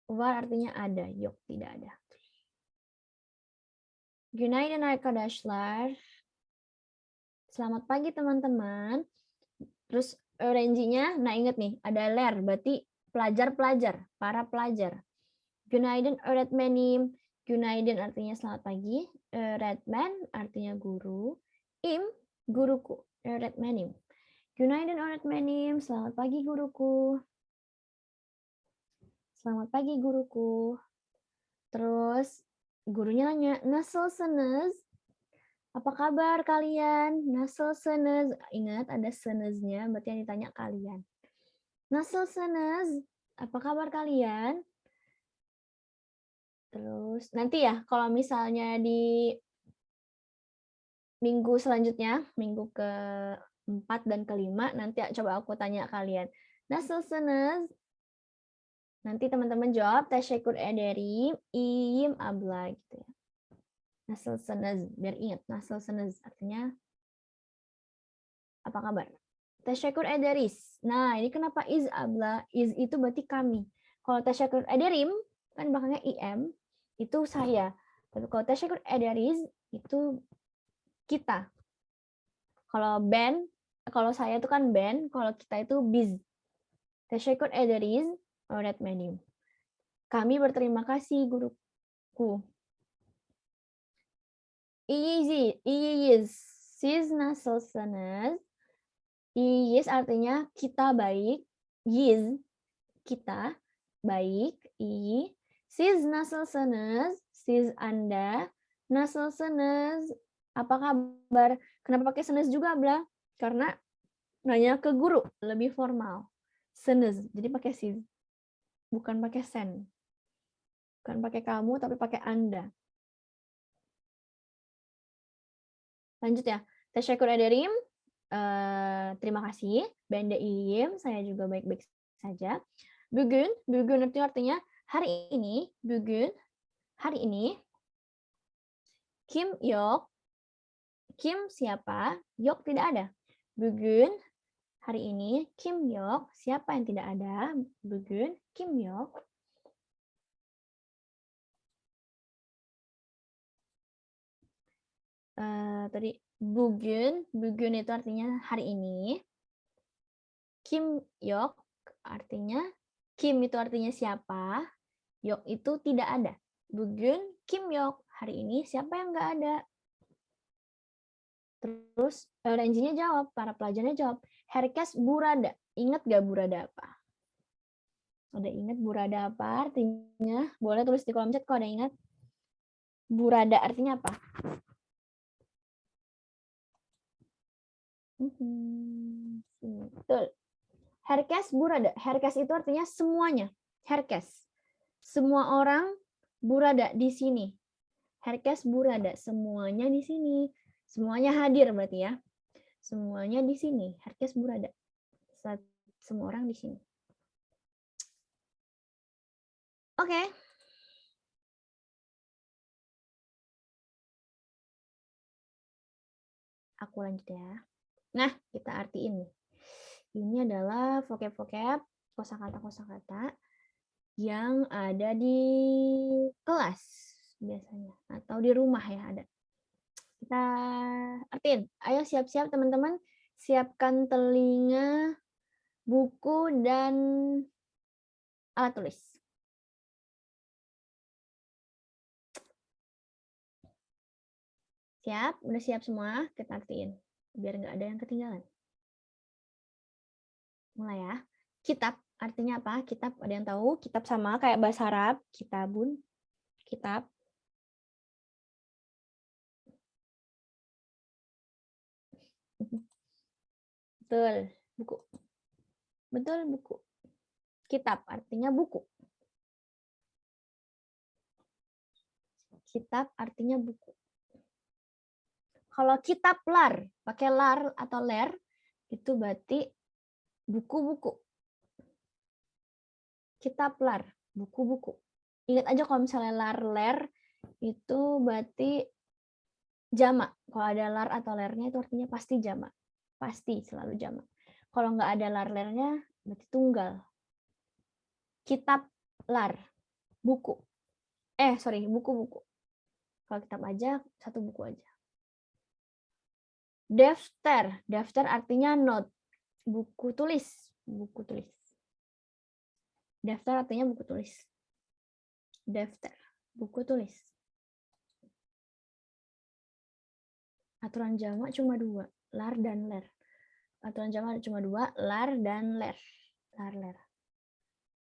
Var artinya ada. Yok tidak ada. Günaydın arkadaşlar. Selamat pagi teman-teman. Terus öğrencinya, nah ingat nih, ada ler, berarti pelajar-pelajar, para pelajar. Günaydın öğretmenim. Günaydın artinya selamat pagi. Öğretmen artinya guru. Im, guruku. Öğretmenim. Günaydın öğretmenim. Selamat pagi guruku. Selamat pagi guruku. Terus gurunya nanya, nasılsınız? Apa kabar kalian? Nasılsınız? Ingat ada sınıznya, berarti yang ditanya kalian. Nasılsınız? Apa kabar kalian? Terus nanti ya, kalau misalnya di minggu selanjutnya, minggu ke-4 dan ke-5, nanti coba aku tanya kalian. Nasılsınız? Nanti teman-teman jawab, teşekkür ederim, iyiyim abla, gitu ya. Nasılsınız, biar ingat, nasılsınız artinya apa kabar? Teşekkür ederiz. Nah, ini kenapa is abla? Is itu berarti kami. Kalau teşekkür ederim, kan belakangnya im, itu saya. Tapi kalau teşekkür ederiz, itu kita. Kalau ben, kalau saya itu kan ben, kalau kita itu biz. Teşekkür ederiz, öğretmenim. Kami berterima kasih, guruku. İyiyiz. Siz nasılsınız? İyiyiz artinya kita baik. Yiz, kita, baik, iyi. Siz nasılsınız? Siz Anda. Nasılsınız? Apa kabar? Kenapa pakai sınız juga, Bla? Karena nanya ke guru, lebih formal. Sınız, jadi pakai siz. Bukan pakai sen. Bukan pakai kamu, tapi pakai Anda. Lanjut ya. Teşekkür ederim. Terima kasih. Ben de iyiyim. Saya juga baik-baik saja. Bugün itu artinya hari ini. Bugün, hari ini. Kim yok. Kim siapa? Yok tidak ada. Bugün, hari ini. Kim yok. Siapa yang tidak ada? Bugün, Kim yok. Tadi bugün itu artinya hari ini. Kim yok artinya, Kim itu artinya siapa, yok itu tidak ada. Bugün Kim yok, hari ini siapa yang nggak ada. Terus öğrencinya jawab, para pelajarnya jawab, herkes burada. Ingat gak burada apa? Ada ingat burada apa artinya? Boleh tulis di kolom chat kalau ada ingat. Burada artinya apa? Betul. Herkes burada. Herkes itu artinya semuanya. Herkes. Semua orang burada di sini. Herkes burada. Semuanya di sini. Semuanya hadir berarti ya. Semuanya di sini. Herkes burada. Semua orang di sini. Oke. Aku lanjut ya. Nah, kita artiin nih. Ini adalah vocab-vocab, kosakata-kosakata yang ada di kelas biasanya atau di rumah ya ada. Kita artiin. Ayo siap-siap teman-teman, siapkan telinga, buku dan Alat tulis. Siap? Udah siap semua? Kita artiin. Biar nggak ada yang ketinggalan. Mulai ya. Kitab artinya apa? Kitab ada yang tahu? Kitab sama kayak bahasa Arab. Kitabun. Kitab. Betul. Buku. Betul, buku. Kitab artinya buku. Kitab artinya buku. Kalau kitab lar, pakai lar atau ler, itu berarti buku-buku. Kitab lar, buku-buku. Ingat aja kalau misalnya lar, ler, itu berarti jamak. Kalau ada lar atau lernya itu artinya pasti jamak. Pasti selalu jamak. Kalau nggak ada lar, lernya, berarti tunggal. Kitab lar, buku. Buku-buku. Kalau kitab aja, satu buku aja. Daftar. Daftar artinya note. Buku tulis. Buku tulis. Daftar artinya buku tulis. Daftar. Buku tulis. Aturan jamak cuma 2. Lar dan ler. Aturan jamak cuma 2. Lar dan ler. Lar, ler.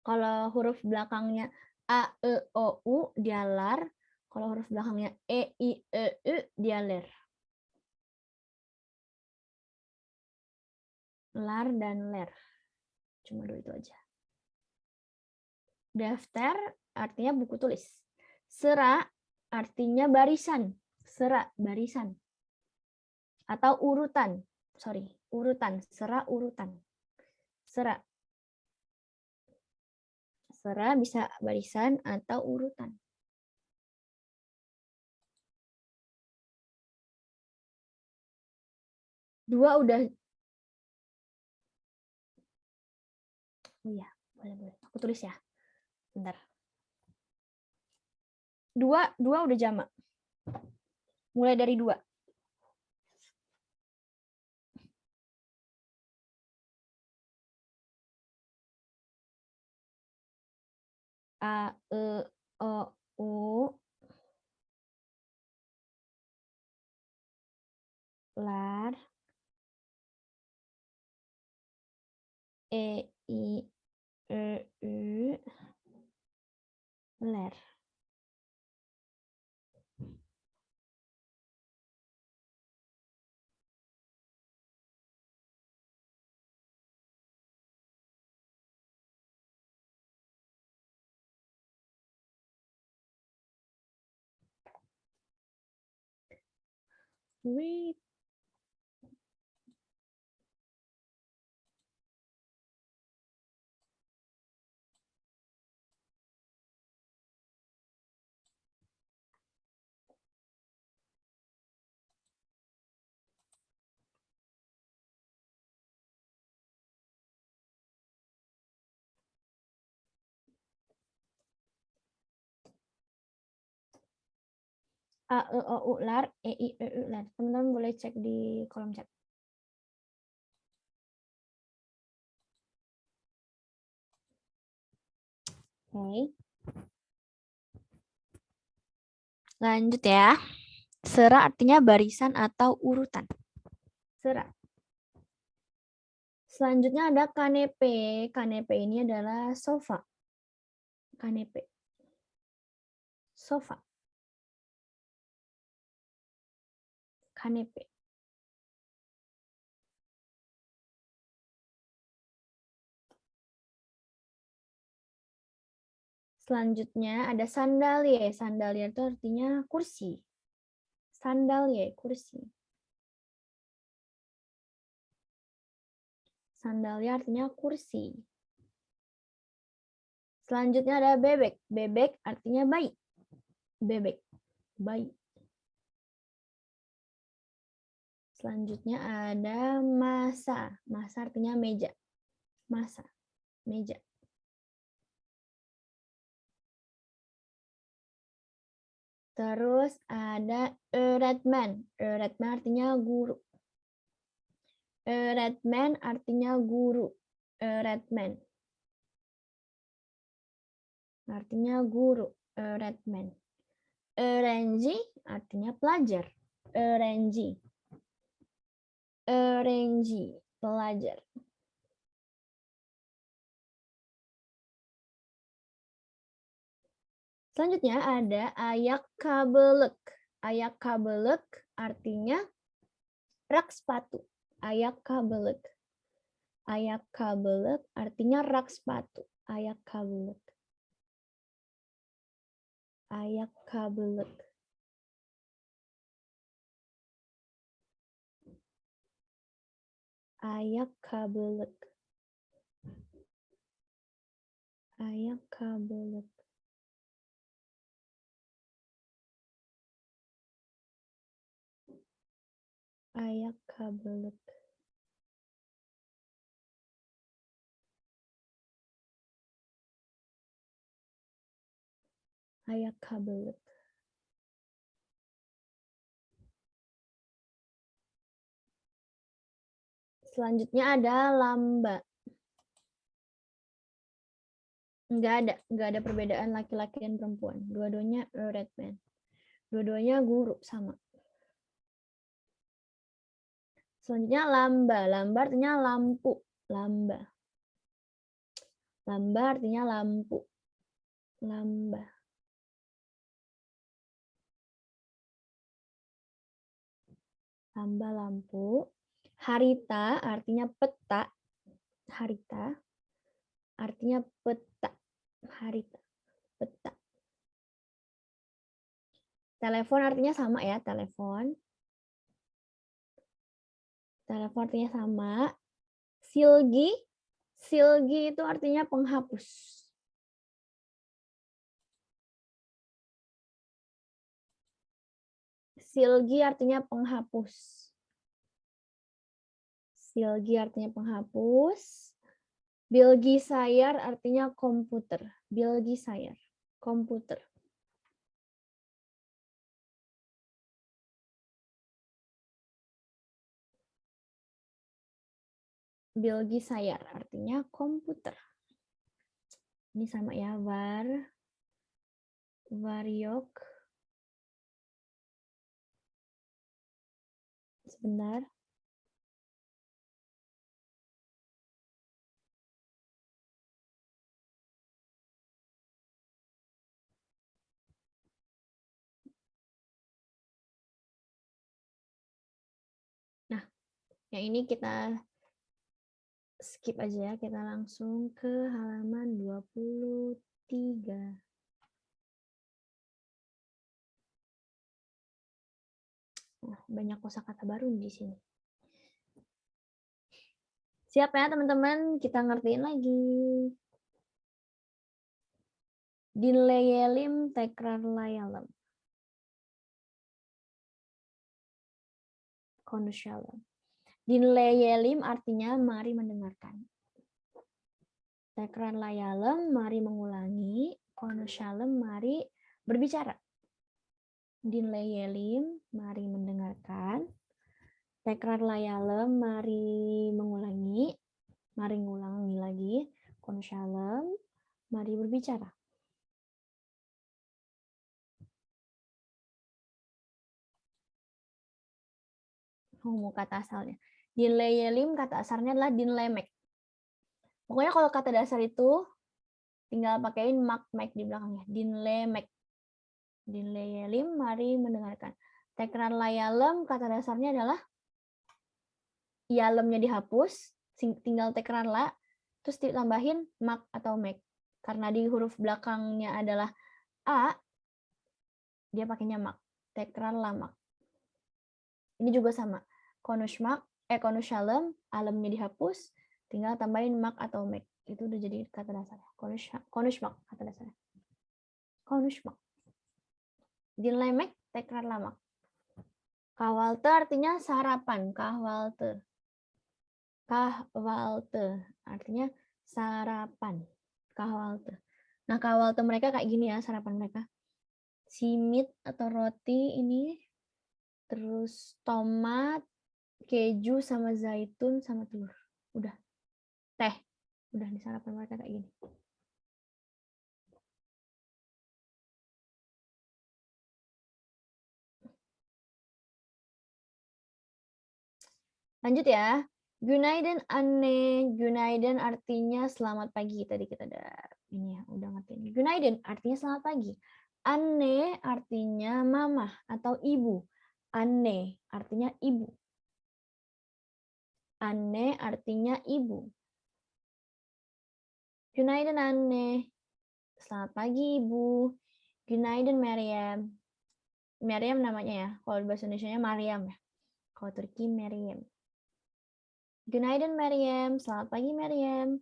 Kalau huruf belakangnya A, E, O, U, dia lar. Kalau huruf belakangnya E, I, E, U, dia ler. Lar dan ler. Cuma 2 itu aja. Daftar artinya buku tulis. Sera artinya barisan. Sera, barisan. Atau urutan. Urutan. Sera, urutan. Sera. Sera bisa barisan atau urutan. Dua udah. Oh iya, boleh. Aku tulis ya. Bentar. Dua udah jamak. Mulai dari 2. A, E, O, U. Lar. E, I, E, U. Ler. Wait. A, E, O, U, lar. E, I, E, U, lar. Teman-teman boleh cek di kolom chat. Oke. Lanjut ya. Sera artinya barisan atau urutan. Sera. Selanjutnya ada kanepe. Kanepe ini adalah sofa. Kanepe. Sofa. Kanepe. Selanjutnya ada sandalye. Sandalye itu artinya kursi. Sandalye, kursi. Sandalye artinya kursi. Selanjutnya ada bebek. Bebek artinya bayi. Bebek, bayi. Selanjutnya ada masa. Masa artinya meja. Masa, meja. Terus ada öğretmen. Öğretmen artinya guru. Öğretmen artinya guru. Öğretmen. artinya guru. A red man. Arrange artinya pelajar. Arrange. Arrange, pelajar. Selanjutnya ada ayak kabelek. Ayak kabelek artinya rak sepatu. Ayak kabelek. Ayak kabelek artinya rak sepatu. Ayak kabelek. Ayak kabelek. Ayak kabelek. Ayak kabelek. Ayak kabelek. Ayak kabelek. Selanjutnya ada lamba. Nggak ada perbedaan laki-laki dan perempuan. Dua-duanya red man. Dua-duanya guru sama. Selanjutnya lamba. Lamba artinya lampu. Lamba. Lamba artinya lampu. Lamba. Lamba lampu. Harita artinya peta. Harita artinya peta. Harita. Peta. Telepon artinya sama ya, telepon. Telepon artinya sama. Silgi. Silgi itu artinya penghapus. Silgi artinya penghapus. Silgi artinya penghapus. Bilgi sayar artinya komputer. Bilgi sayar, komputer. Bilgi sayar artinya komputer. Ini sama ya, Varyok. Sebentar. Nah, yang ini kita skip aja ya, kita langsung ke halaman 23. Nah, banyak kosakata baru di sini. Siap ya teman-teman, kita ngertiin lagi. Dinleyelim tekrarlayalım. Konuşalım. Dinleyelim artinya mari mendengarkan. Tekrarlayalım, mari mengulangi. Konuşalım, mari berbicara. Dinleyelim, mari mendengarkan. Tekrarlayalım, mari mengulangi. Mari ngulangi lagi. Konuşalım, mari berbicara. Mau kata asalnya. Dinleyelim, kata asalnya adalah dinlemek. Pokoknya kalau kata dasar itu tinggal pakaiin mak di belakangnya. Dinlemek. Dinleyelim, mari mendengarkan. Tekrarlayalım, kata dasarnya adalah yalemnya dihapus, tinggal tekrarla, terus ditambahin mak atau mek. Karena di huruf belakangnya adalah a, dia pakainya mak. Tekrarlamak. Ini juga sama. Konuşalım, alemnya dihapus, tinggal tambahin mak atau mek. Itu udah jadi kata dasarnya. Konuşmak kata dasarnya. Konuşmak. Dinlemek, tekrarlamak. Kahvaltı artinya sarapan. Kahvaltı. Kahvaltı artinya sarapan. Kahvaltı. Nah, kahvaltı mereka kayak gini ya, sarapan mereka. Simit atau roti ini, terus tomat, keju sama zaitun sama telur. Udah. Teh. Udah di sarapan mereka kayak gini. Lanjut ya. Günaydın anne. Günaydın artinya selamat pagi. Tadi kita udah ngertiin. Günaydın artinya selamat pagi. Anne artinya mama atau ibu. Anne artinya ibu. Anne artinya ibu. Günaydın anne. Selamat pagi ibu. Günaydın Meryem. Meryem namanya ya. Kalau bahasa Indonesianya Maryam ya. Kalau Turki Meryem. Günaydın Meryem. Selamat pagi Meryem.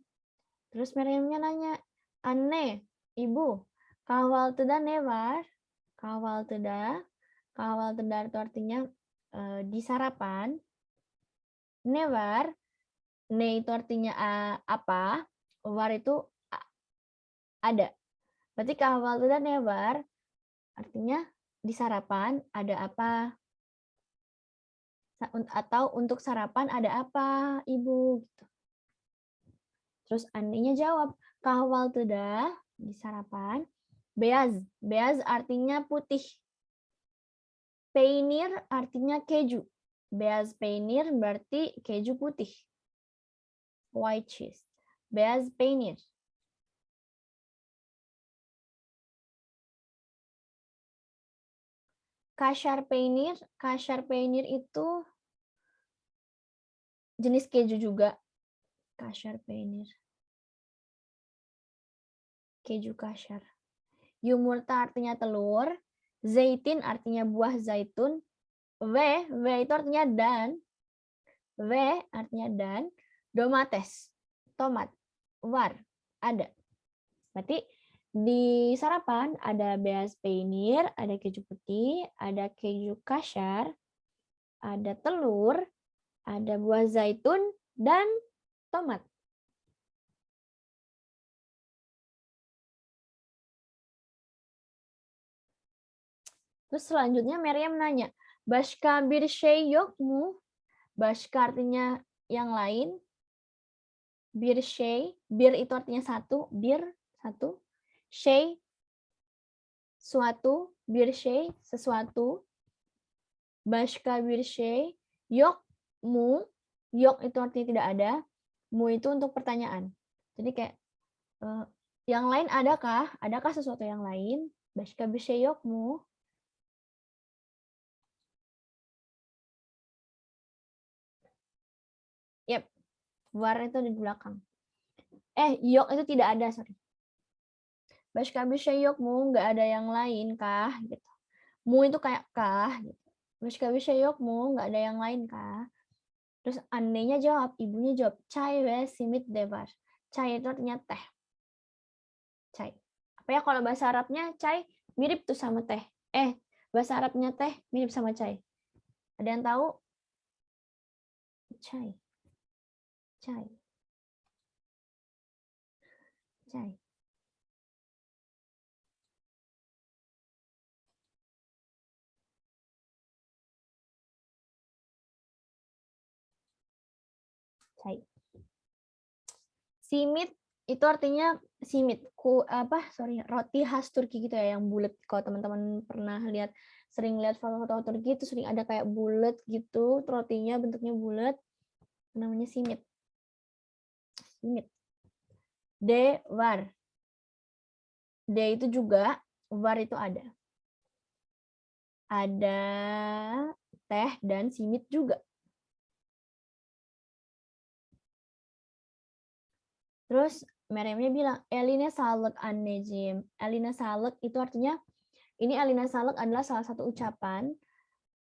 Terus Meryemnya nanya, Anne, ibu, kahvaltıda ne var? Kahvaltıda itu artinya di sarapan. Ne var? Ne itu artinya apa? Var itu ada. Berarti kahvaltıda ne var? Artinya di sarapan ada apa? Atau untuk sarapan ada apa, ibu? Gitu. Terus Anne-nya jawab, kahvaltıda di sarapan. Beyaz. Beyaz artinya putih. Peynir artinya keju. Beyaz peynir berarti keju putih. White cheese. Beyaz peynir. Kaşar peynir. Kaşar peynir itu jenis keju juga. Kaşar peynir. Keju kaşar. Yumurta artinya telur. Zeytin artinya buah zaitun. V itu artinya dan. V artinya dan. Domates, tomat. Var, ada. Berarti di sarapan ada beyaz peynir, ada keju putih, ada keju kasyar, ada telur, ada buah zaitun, dan tomat. Terus selanjutnya Maryam nanya, Başka bir şey yok mu? Başka artinya yang lain. Bir şey, bir itu artinya satu, bir, satu. Şey, suatu, bir şey, sesuatu. Başka bir şey yok mu. Yok itu artinya tidak ada. Mu itu untuk pertanyaan. Jadi kayak yang lain adakah? Adakah sesuatu yang lain? Başka bir şey yok mu? Yep. Var itu di belakang. Yok itu tidak ada, sorry. Başka bir şey yok mu? Nggak ada yang lain kah? Gitu. Mu itu kayak kah? Gitu. Başka bir şey yok mu? Nggak ada yang lain kah? Terus Annenya jawab, ibunya jawab, çay ve simit de var. Çay itu artinya teh. Çay. Apa ya kalau bahasa Arabnya çay mirip tuh sama teh. Bahasa Arabnya teh mirip sama çay. Ada yang tahu? Çay. Çay. Çay. Çay. Simit itu artinya simit. Roti khas Turki gitu ya, yang bulat. Kalau teman-teman pernah sering lihat foto-foto Turki itu sering ada kayak bulat gitu, rotinya bentuknya bulat. Namanya simit. Simit. De var. De itu juga, var itu ada. Ada teh dan simit juga. Terus Maryamnya bilang, Eline sağlık anneciğim. Eline sağlık itu artinya, ini Eline sağlık adalah salah satu ucapan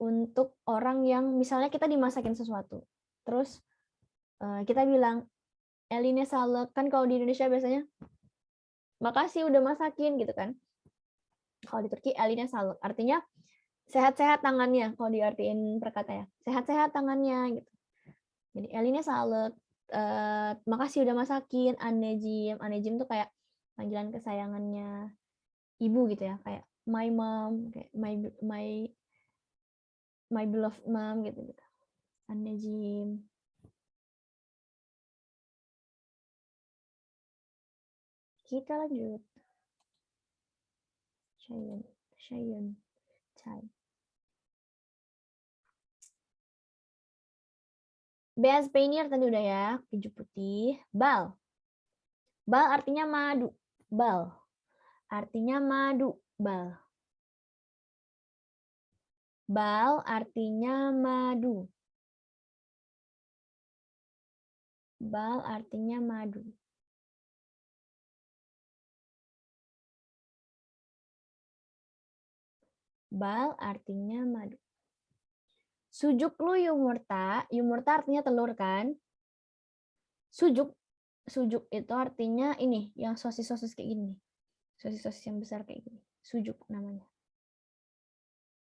untuk orang yang misalnya kita dimasakin sesuatu. Terus kita bilang, Eline sağlık. Kan kalau di Indonesia biasanya, makasih udah masakin gitu kan. Kalau di Turki, Eline sağlık. Artinya, sehat-sehat tangannya, kalau diartiin perkata ya. Sehat-sehat tangannya gitu. Jadi Eline sağlık. Makasih udah masakin, anneciğim. Anneciğim tuh kayak panggilan kesayangannya ibu gitu ya, kayak my mom, kayak my beloved mom gitu. Anneciğim. Kita lanjut. Şayın. Çay. Beaspainier tadi udah ya, keju putih. Bal. Bal artinya madu. Bal. Artinya madu. Bal. Bal artinya madu. Bal artinya madu. Bal artinya madu. Sujuklu yumurta. Yumurta artinya telur kan? Sujuk. Sujuk itu artinya ini, yang sosis-sosis kayak gini. Sosis-sosis yang besar kayak gini. Sujuk namanya.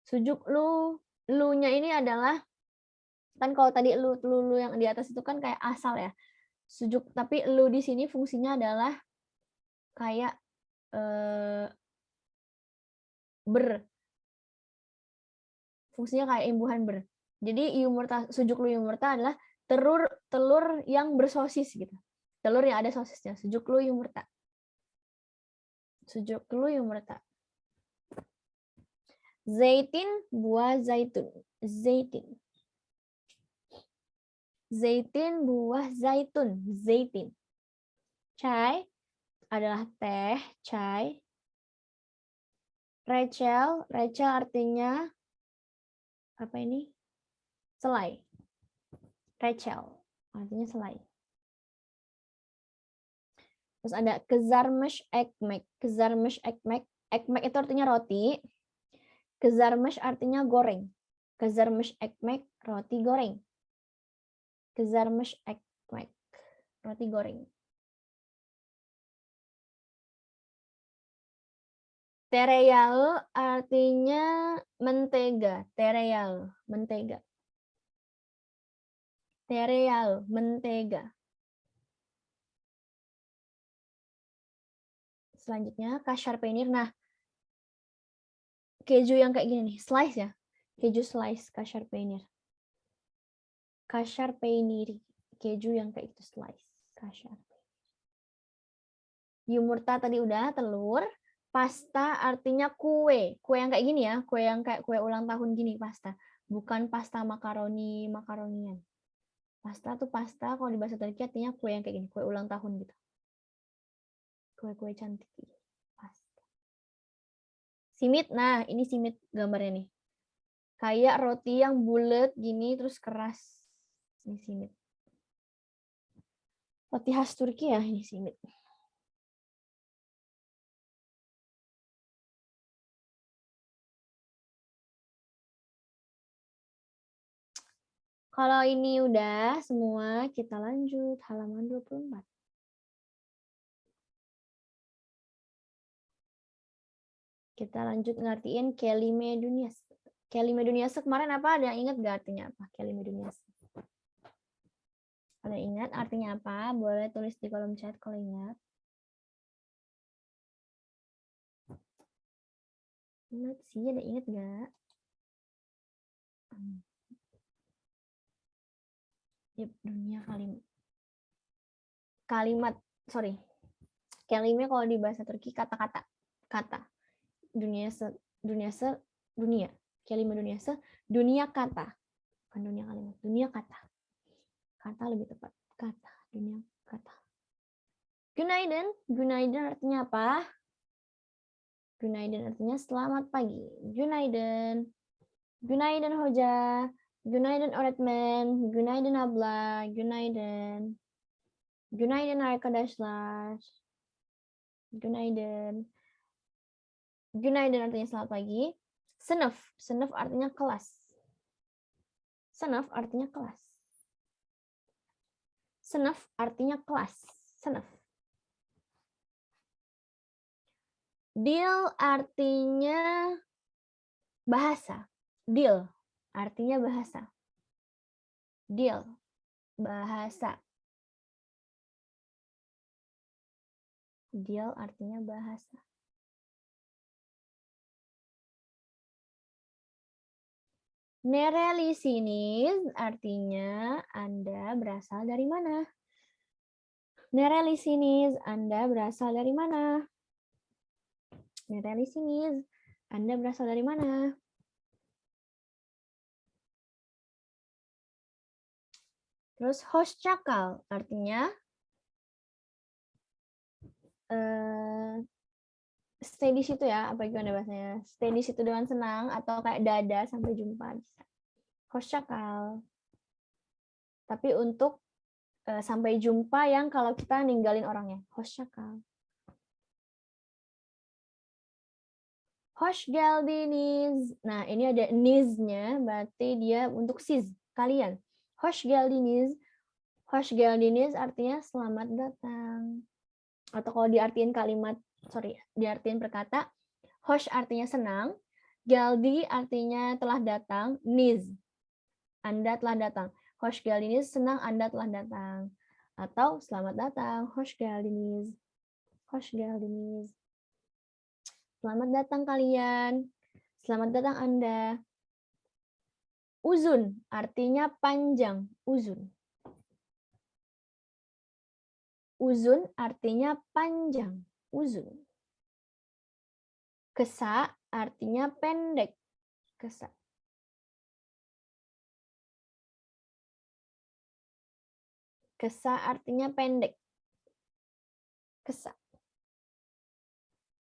Sujuk lu. Lu-nya ini adalah, kan kalau tadi lu yang di atas itu kan kayak asal ya. Sujuk, tapi lu di sini fungsinya adalah kayak ber. Fungsinya kayak imbuhan ber. Jadi yumurta, sujuk lu yumurta adalah telur yang bersosis gitu. Telur yang ada sosisnya, sujuk lu yumurta. Sujuk lu yumurta. Zaitin, buah zaitun. Zaitin. Zaitin, buah zaitun. Zaitin. Chai adalah teh, chai. Rachel, Rachel artinya apa ini? Selai. Rachel artinya selai. Terus ada kezarmesh ekmek. Kezarmesh ekmek. Ekmek itu artinya roti. Kezarmesh artinya goreng. Kezarmesh ekmek, roti goreng. Kezarmesh ekmek, roti goreng. Tereyal artinya mentega. Tereyal, mentega. Tereyal, mentega. Selanjutnya kashar penir. Nah, keju yang kayak gini nih, slice ya. Keju slice kashar penir. Kashar penir. Keju yang kayak itu slice. Kashar. Yumurta tadi udah, telur. Pasta artinya kue. Kue yang kayak gini ya, kue yang kayak kue ulang tahun gini, pasta. Bukan pasta makaronian. Pasta tuh pasta, kalau di bahasa Turki artinya kue yang kayak gini, kue ulang tahun gitu. Kue-kue cantik. Pasta. Simit, nah ini simit gambarnya nih. Kayak roti yang bulat gini, terus keras. Ini simit. Roti khas Turki ya, ini simit. Kalau ini udah semua, kita lanjut halaman 24. Kita lanjut ngertiin kelime dunyas. Kelime dunyas kemarin apa? Ada yang ingat gak artinya apa? Kelime dunyas. Ada ingat artinya apa? Boleh tulis di kolom chat kalau ingat. Ingat sih, ada ingat gak? Yep, dunia kalimat, sorry. Kelime kalau di bahasa Turki kata-kata. Kata. Dunia. Kelime dunia dunia kata. Bukan dunia kalimat, dunia kata. Kata lebih tepat. Kata, dunia kata. Günaydın. Günaydın artinya apa? Günaydın artinya selamat pagi. Günaydın. Günaydın hoca. Günaydın öğretmen. Günaydın abla. Günaydın. Günaydın arkadaşlar. Günaydın. Günaydın artinya selamat pagi. Sınıf. Sınıf artinya kelas. Sınıf artinya kelas. Sınıf artinya kelas. Sınıf. Dil artinya bahasa. Dil artinya bahasa. Dil, bahasa. Dil artinya bahasa. Nerelisiniz artinya Anda berasal dari mana? Nerelisiniz, Anda berasal dari mana? Nerelisiniz, Anda berasal dari mana? Terus hoşçakal artinya stay di situ ya, apa gimana bahasanya? Stay di situ dengan senang atau kayak dadah sampai jumpa bisa. Hoşçakal. Tapi untuk sampai jumpa yang kalau kita ninggalin orangnya. Hoşçakal. Hoş geldiniz. Nah, ini ada niz-nya, berarti dia untuk siz, kalian. Hoş geldiniz. Hoş geldiniz artinya selamat datang. Atau kalau diartiin diartiin perkata, hoş artinya senang, geldi artinya telah datang, niz, Anda telah datang. Hoş geldiniz, senang Anda telah datang. Atau selamat datang, hoş geldiniz. Hoş geldiniz. Selamat datang kalian. Selamat datang Anda. Uzun artinya panjang, uzun. Uzun artinya panjang, uzun. Kesa artinya pendek, kesa. Kesa artinya pendek, kesa.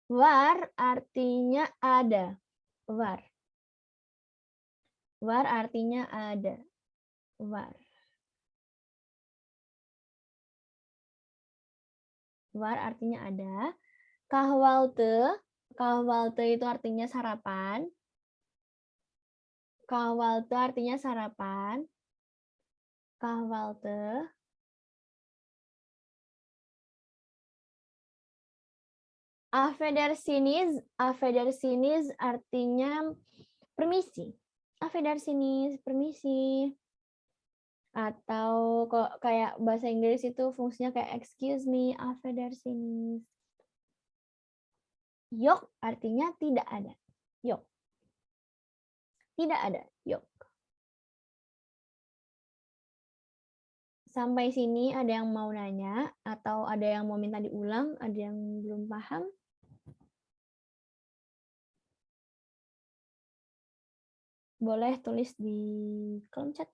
War artinya ada, war. War artinya ada, war. War artinya ada. Kahwalte itu artinya sarapan. Kahwalte artinya sarapan. Kahwalte. Afedersiniz artinya permisi. Afedersiniz, permisi. Atau kok kayak bahasa Inggris itu fungsinya kayak excuse me, afedersiniz. Yok artinya tidak ada. Yok. Tidak ada. Yok. Sampai sini ada yang mau nanya atau ada yang mau minta diulang, ada yang belum paham? Boleh tulis di kolom chat.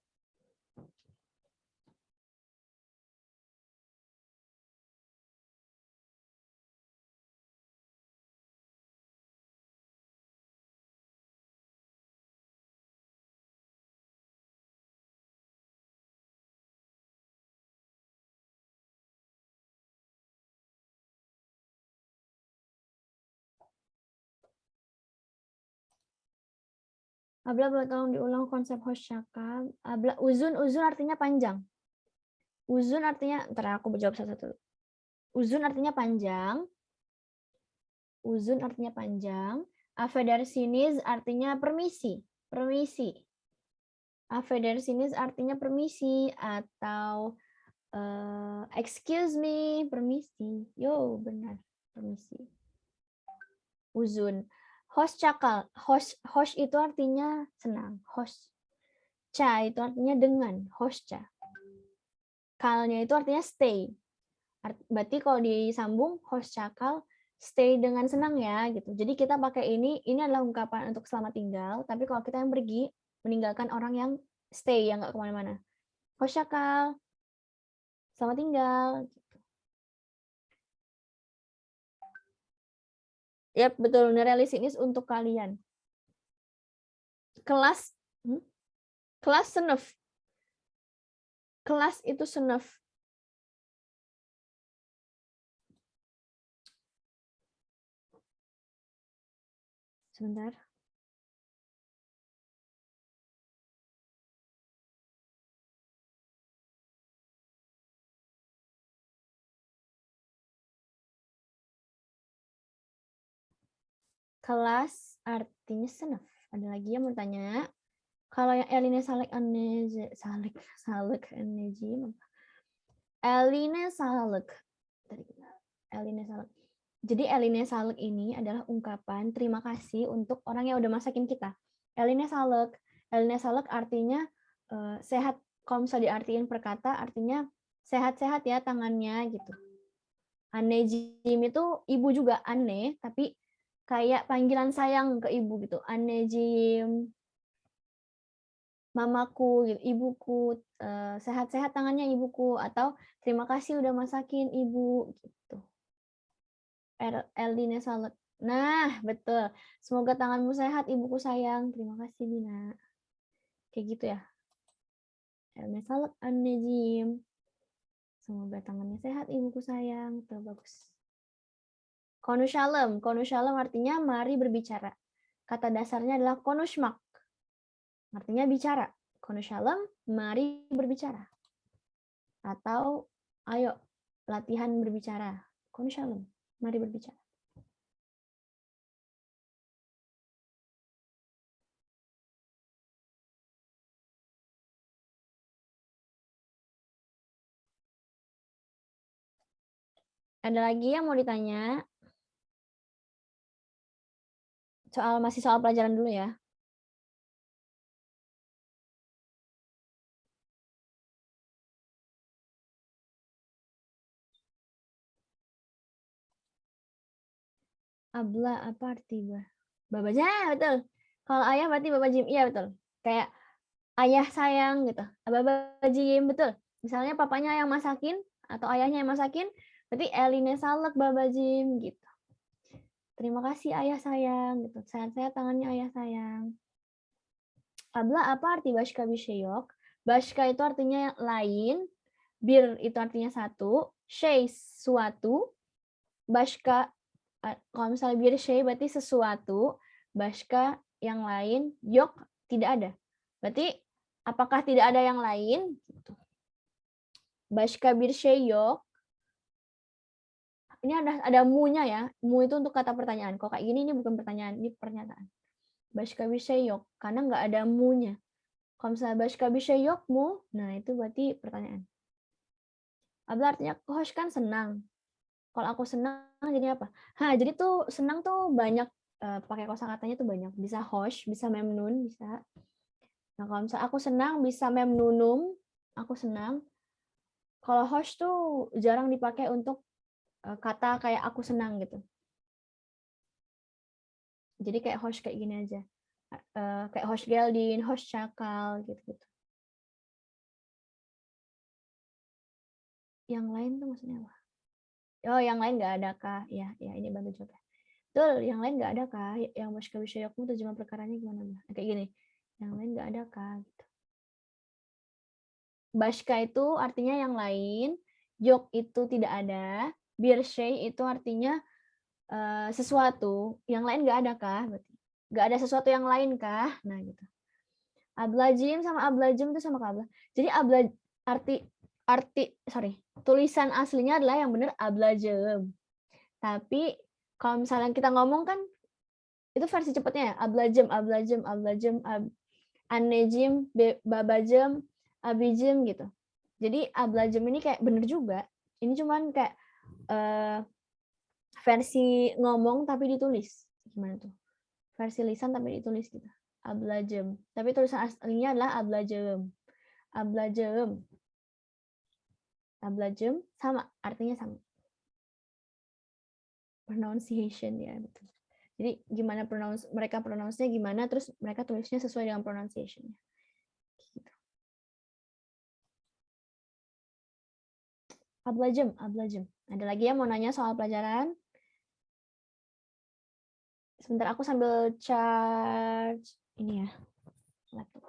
Abla boleh tolong diulang konsep hoşçakal. Abla uzun artinya panjang. Uzun artinya, ntar aku jawab satu-satu. Uzun artinya panjang. Uzun artinya panjang. Afedersiniz artinya permisi. Permisi. Afedersiniz artinya permisi atau excuse me, permisi. Yo, benar. Permisi. Uzun. Hoşçakal. Hoş itu artinya senang. Hoşça itu artinya dengan. Hoşça. Kalnya itu artinya stay. Berarti kalau disambung hoşçakal, stay dengan senang ya gitu. Jadi kita pakai ini adalah ungkapan untuk selamat tinggal, tapi kalau kita yang pergi, meninggalkan orang yang stay, yang nggak kemana-mana. Hoşçakal, selamat tinggal. Gitu. Yap, betul. Nerealisinis untuk kalian. Kelas sınıf. Kelas itu sınıf. Sebentar. Kelas artinya sınıf. Ada lagi yang mau tanya? Kalau yang Eline Salek Anneci Eline Salek. Jadi Eline Salek ini adalah ungkapan terima kasih untuk orang yang udah masakin kita. Eline Salek artinya sehat. Kalau misalnya diartiin perkata artinya sehat-sehat ya tangannya gitu. Anneciğim itu ibu juga, anne, tapi kayak panggilan sayang ke ibu gitu. Anneciğim. mamaku, gitu, ibuku, sehat-sehat tangannya ibuku, atau terima kasih udah masakin ibu, gitu. Eldine Salek. Nah, betul. Semoga tanganmu sehat, ibuku sayang. Terima kasih, Dina. Kayak gitu ya. Eldine Salek An-Najim. Semoga tangannya sehat, ibuku sayang. Tuh, bagus. Konu shalom artinya mari berbicara. Kata dasarnya adalah konushmak. Artinya bicara. Konu shalom, mari berbicara. Atau ayo latihan berbicara. Konu shalom, mari berbicara. Ada lagi yang mau ditanya? Masih soal pelajaran dulu ya. Abla apa arti babanya? Betul. Kalau ayah berarti baba Jim. Iya betul. Kayak ayah sayang gitu. Baba Jim betul. Misalnya papanya yang masakin atau ayahnya yang masakin, berarti Eline Salek baba Jim gitu. Terima kasih ayah sayang gitu. Sehat-sehat tangannya ayah sayang. Abla apa arti bashka bishayok? Bashka itu artinya lain, bir itu artinya satu, shay suatu, bashka kalau misalnya bir shay berarti sesuatu, bashka yang lain, yok tidak ada. Berarti apakah tidak ada yang lain? Bashka bir shay yok. Ini ada mu-nya ya. Mu itu untuk kata pertanyaan. Kalau kayak gini ini bukan pertanyaan, ini pernyataan. Bashka bir shay yok karena nggak ada mu-nya. Kalau misalnya bashka bir shay yok mu, nah itu berarti pertanyaan. Abla artinya hosh kan senang. Kalau aku senang jadi apa? Jadi tuh senang tuh banyak pakai kosakatanya tuh banyak. Bisa hosh, bisa memnun, bisa. Nah, kalau misalnya aku senang bisa memnunum, aku senang. Kalau hosh tuh jarang dipakai untuk kata kayak aku senang gitu. Jadi kayak hosh kayak gini aja. Kayak hosh geldin, hosh cakal gitu-gitu. Yang lain tuh maksudnya apa? Oh, yang lain nggak ada kah? Ya, ini bantu jawab. Betul, yang lain nggak ada kah? Yang Bashka Wisayakmu terjemah perkaranya gimana? Kayak gini. Yang lain nggak ada kah? Gitu. Bashka itu artinya yang lain, yok itu tidak ada, birshay itu artinya sesuatu, yang lain nggak ada kah? Berarti nggak ada sesuatu yang lain kah? Nah gitu. Ablajim sama ablajim itu sama kabla. Jadi tulisan aslinya adalah yang benar ablajem. Tapi kalau misalnya kita ngomong kan itu versi cepatnya ya, ablajem, anejim, babajem, abijem gitu. Jadi ablajem ini kayak bener juga. Ini cuman kayak versi ngomong tapi ditulis. Gimana tuh? Versi lisan tapi ditulis gitu. Ablajem. Tapi tulisan aslinya adalah ablajem. Ablajem sama, artinya sama. Pronunciation ya, betul. Jadi gimana mereka pronounce-nya gimana, terus mereka tulisnya sesuai dengan pronunciation-nya. Gitu. Ablajem. Ada lagi yang mau nanya soal pelajaran? Sebentar aku sambil charge ini ya, laptop.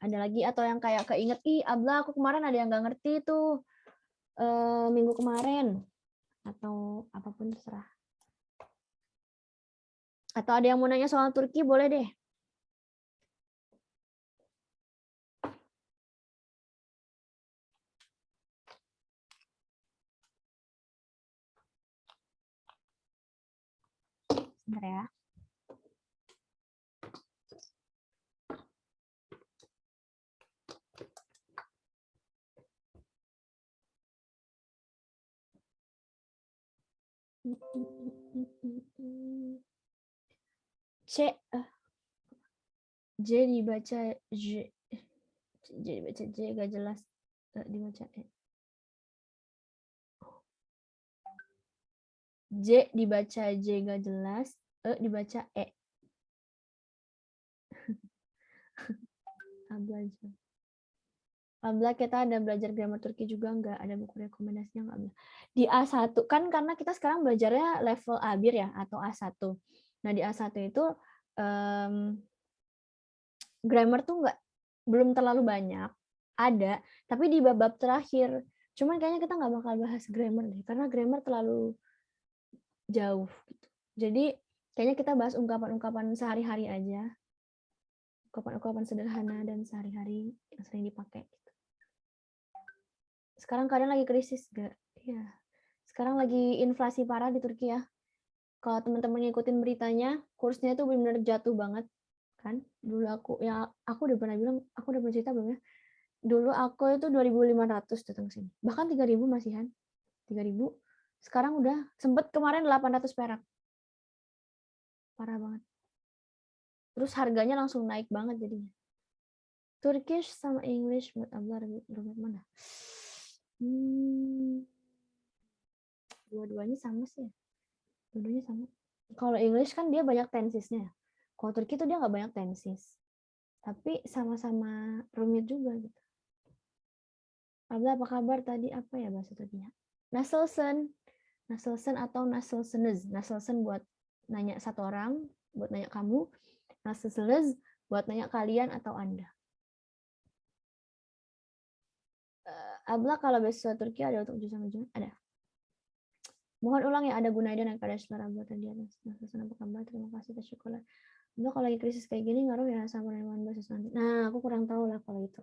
Ada lagi atau yang kayak keinget, Abla aku kemarin ada yang nggak ngerti tuh minggu kemarin, atau apapun terserah. Atau ada yang mau nanya soal Turki, boleh deh. Sebentar ya. J dibaca J. J dibaca J, gak jelas. Dibaca E. J dibaca J gak jelas, dibaca E. belajar. Alhamdulillah kita ada belajar grammar Turki juga nggak? Ada buku rekomendasinya nggak? Di A1 kan karena kita sekarang belajarnya level A-bir ya atau A1. Nah di A1 itu grammar tuh belum terlalu banyak. Ada, tapi di bab-bab terakhir. Cuman kayaknya kita nggak bakal bahas grammar deh, karena grammar terlalu jauh gitu. Jadi kayaknya kita bahas ungkapan-ungkapan sehari-hari aja. Ungkapan-ungkapan sederhana dan sehari-hari yang sering dipakai. Sekarang kadang lagi krisis gak? Iya. Sekarang lagi inflasi parah di Turki ya. Kalau teman-teman ngikutin beritanya, kursnya itu benar-benar jatuh banget kan. Dulu aku udah pernah bilang, aku udah pernah cerita belum ya? Dulu aku itu 2.500 datang sini. Bahkan 3.000 masihan. 3.000. Sekarang udah sempet kemarin 800 perak. Parah banget. Terus harganya langsung naik banget jadinya. Turkish sama English menurut Abdullah lebih mana? Dua-duanya sama sih. Dua-duanya sama. Kalau English kan dia banyak tensisnya. Kalau Turki itu dia nggak banyak tensis. Tapi sama-sama rumit juga gitu. Abdullah apa kabar tadi? Apa ya bahasa Turkinya? Naselsen. Naselsen atau Naselsenez. Naselsen buat nanya satu orang, buat nanya kamu. Naselsenez buat nanya kalian atau Anda. Abla kalau beasiswa Turki ada untuk ujian sama Jumat? Ada. Mohon ulang ya, ada Gunaidan dan Kadaslar Abla tadi atas. Naselsen apa kabar? Terima kasih, tersyukurlah. Abla kalau lagi krisis kayak gini ngaruh ya sama penerimaan beasiswa nanti. Nah, aku kurang tahu lah kalau itu.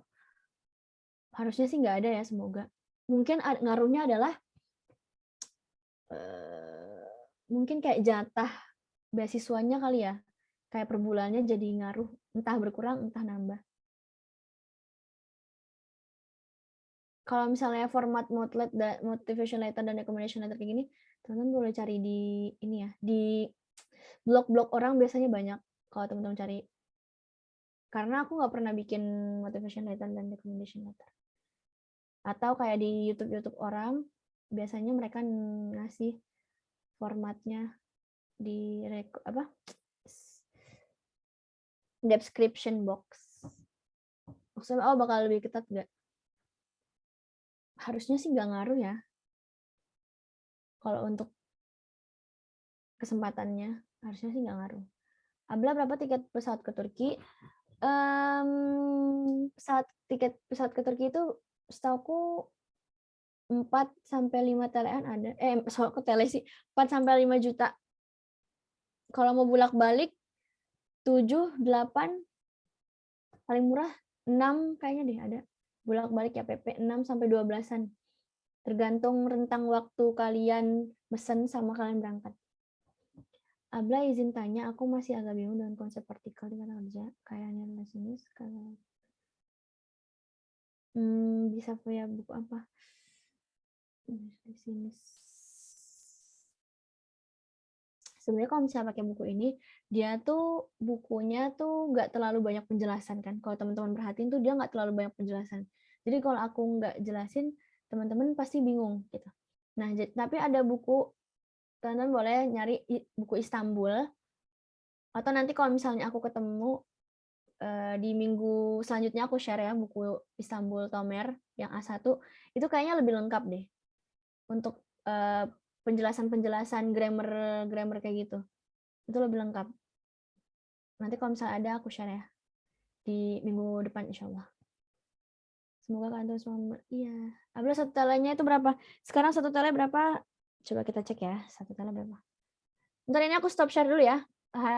Harusnya sih nggak ada ya, semoga. Mungkin ngaruhnya adalah mungkin kayak jatah beasiswanya kali ya, kayak per bulannya jadi ngaruh, entah berkurang entah nambah. Kalau misalnya format motivation letter dan recommendation letter kayak gini, teman-teman boleh cari di ini ya, di blog-blog orang biasanya banyak kalau teman-teman cari. Karena aku nggak pernah bikin motivation letter dan recommendation letter. Atau kayak di YouTube orang, biasanya mereka ngasih formatnya di description box. Maksudnya bakal lebih ketat nggak? Harusnya sih nggak ngaruh ya. Kalau untuk kesempatannya harusnya sih nggak ngaruh. Abla berapa tiket pesawat ke Turki? Tiket pesawat ke Turki itu setauku 4 sampai 5 telean ada. Soal ke tele sih 4 sampai 5 juta. Kalau mau bolak-balik 7, 8 paling murah 6 kayaknya deh ada. Bolak-balik ya PP 6 sampai 12-an. Tergantung rentang waktu kalian mesen sama kalian berangkat. Abla izin tanya, aku masih agak bingung dengan konsep partikel di kata kerja. Kayaknya masinis kalau bisa punya buku apa? Sebenarnya kalau misalnya pakai buku ini, dia tuh bukunya tuh nggak terlalu banyak penjelasan kan. Kalau teman-teman perhatiin tuh dia nggak terlalu banyak penjelasan. Jadi kalau aku nggak jelasin, teman-teman pasti bingung gitu. Nah, tapi ada buku, teman-teman boleh nyari buku Istanbul. Atau nanti kalau misalnya aku ketemu di minggu selanjutnya aku share ya buku Istanbul Tomer yang A1. Itu kayaknya lebih lengkap deh. Untuk penjelasan-penjelasan grammar kayak gitu. Itu lebih lengkap. Nanti kalau misalnya ada aku share ya di minggu depan insya Allah. Semoga kalian terus iya. Abla satu telenya itu berapa? Sekarang satu tele berapa? Coba kita cek ya. Satu tele berapa? Bentar ini aku stop share dulu ya.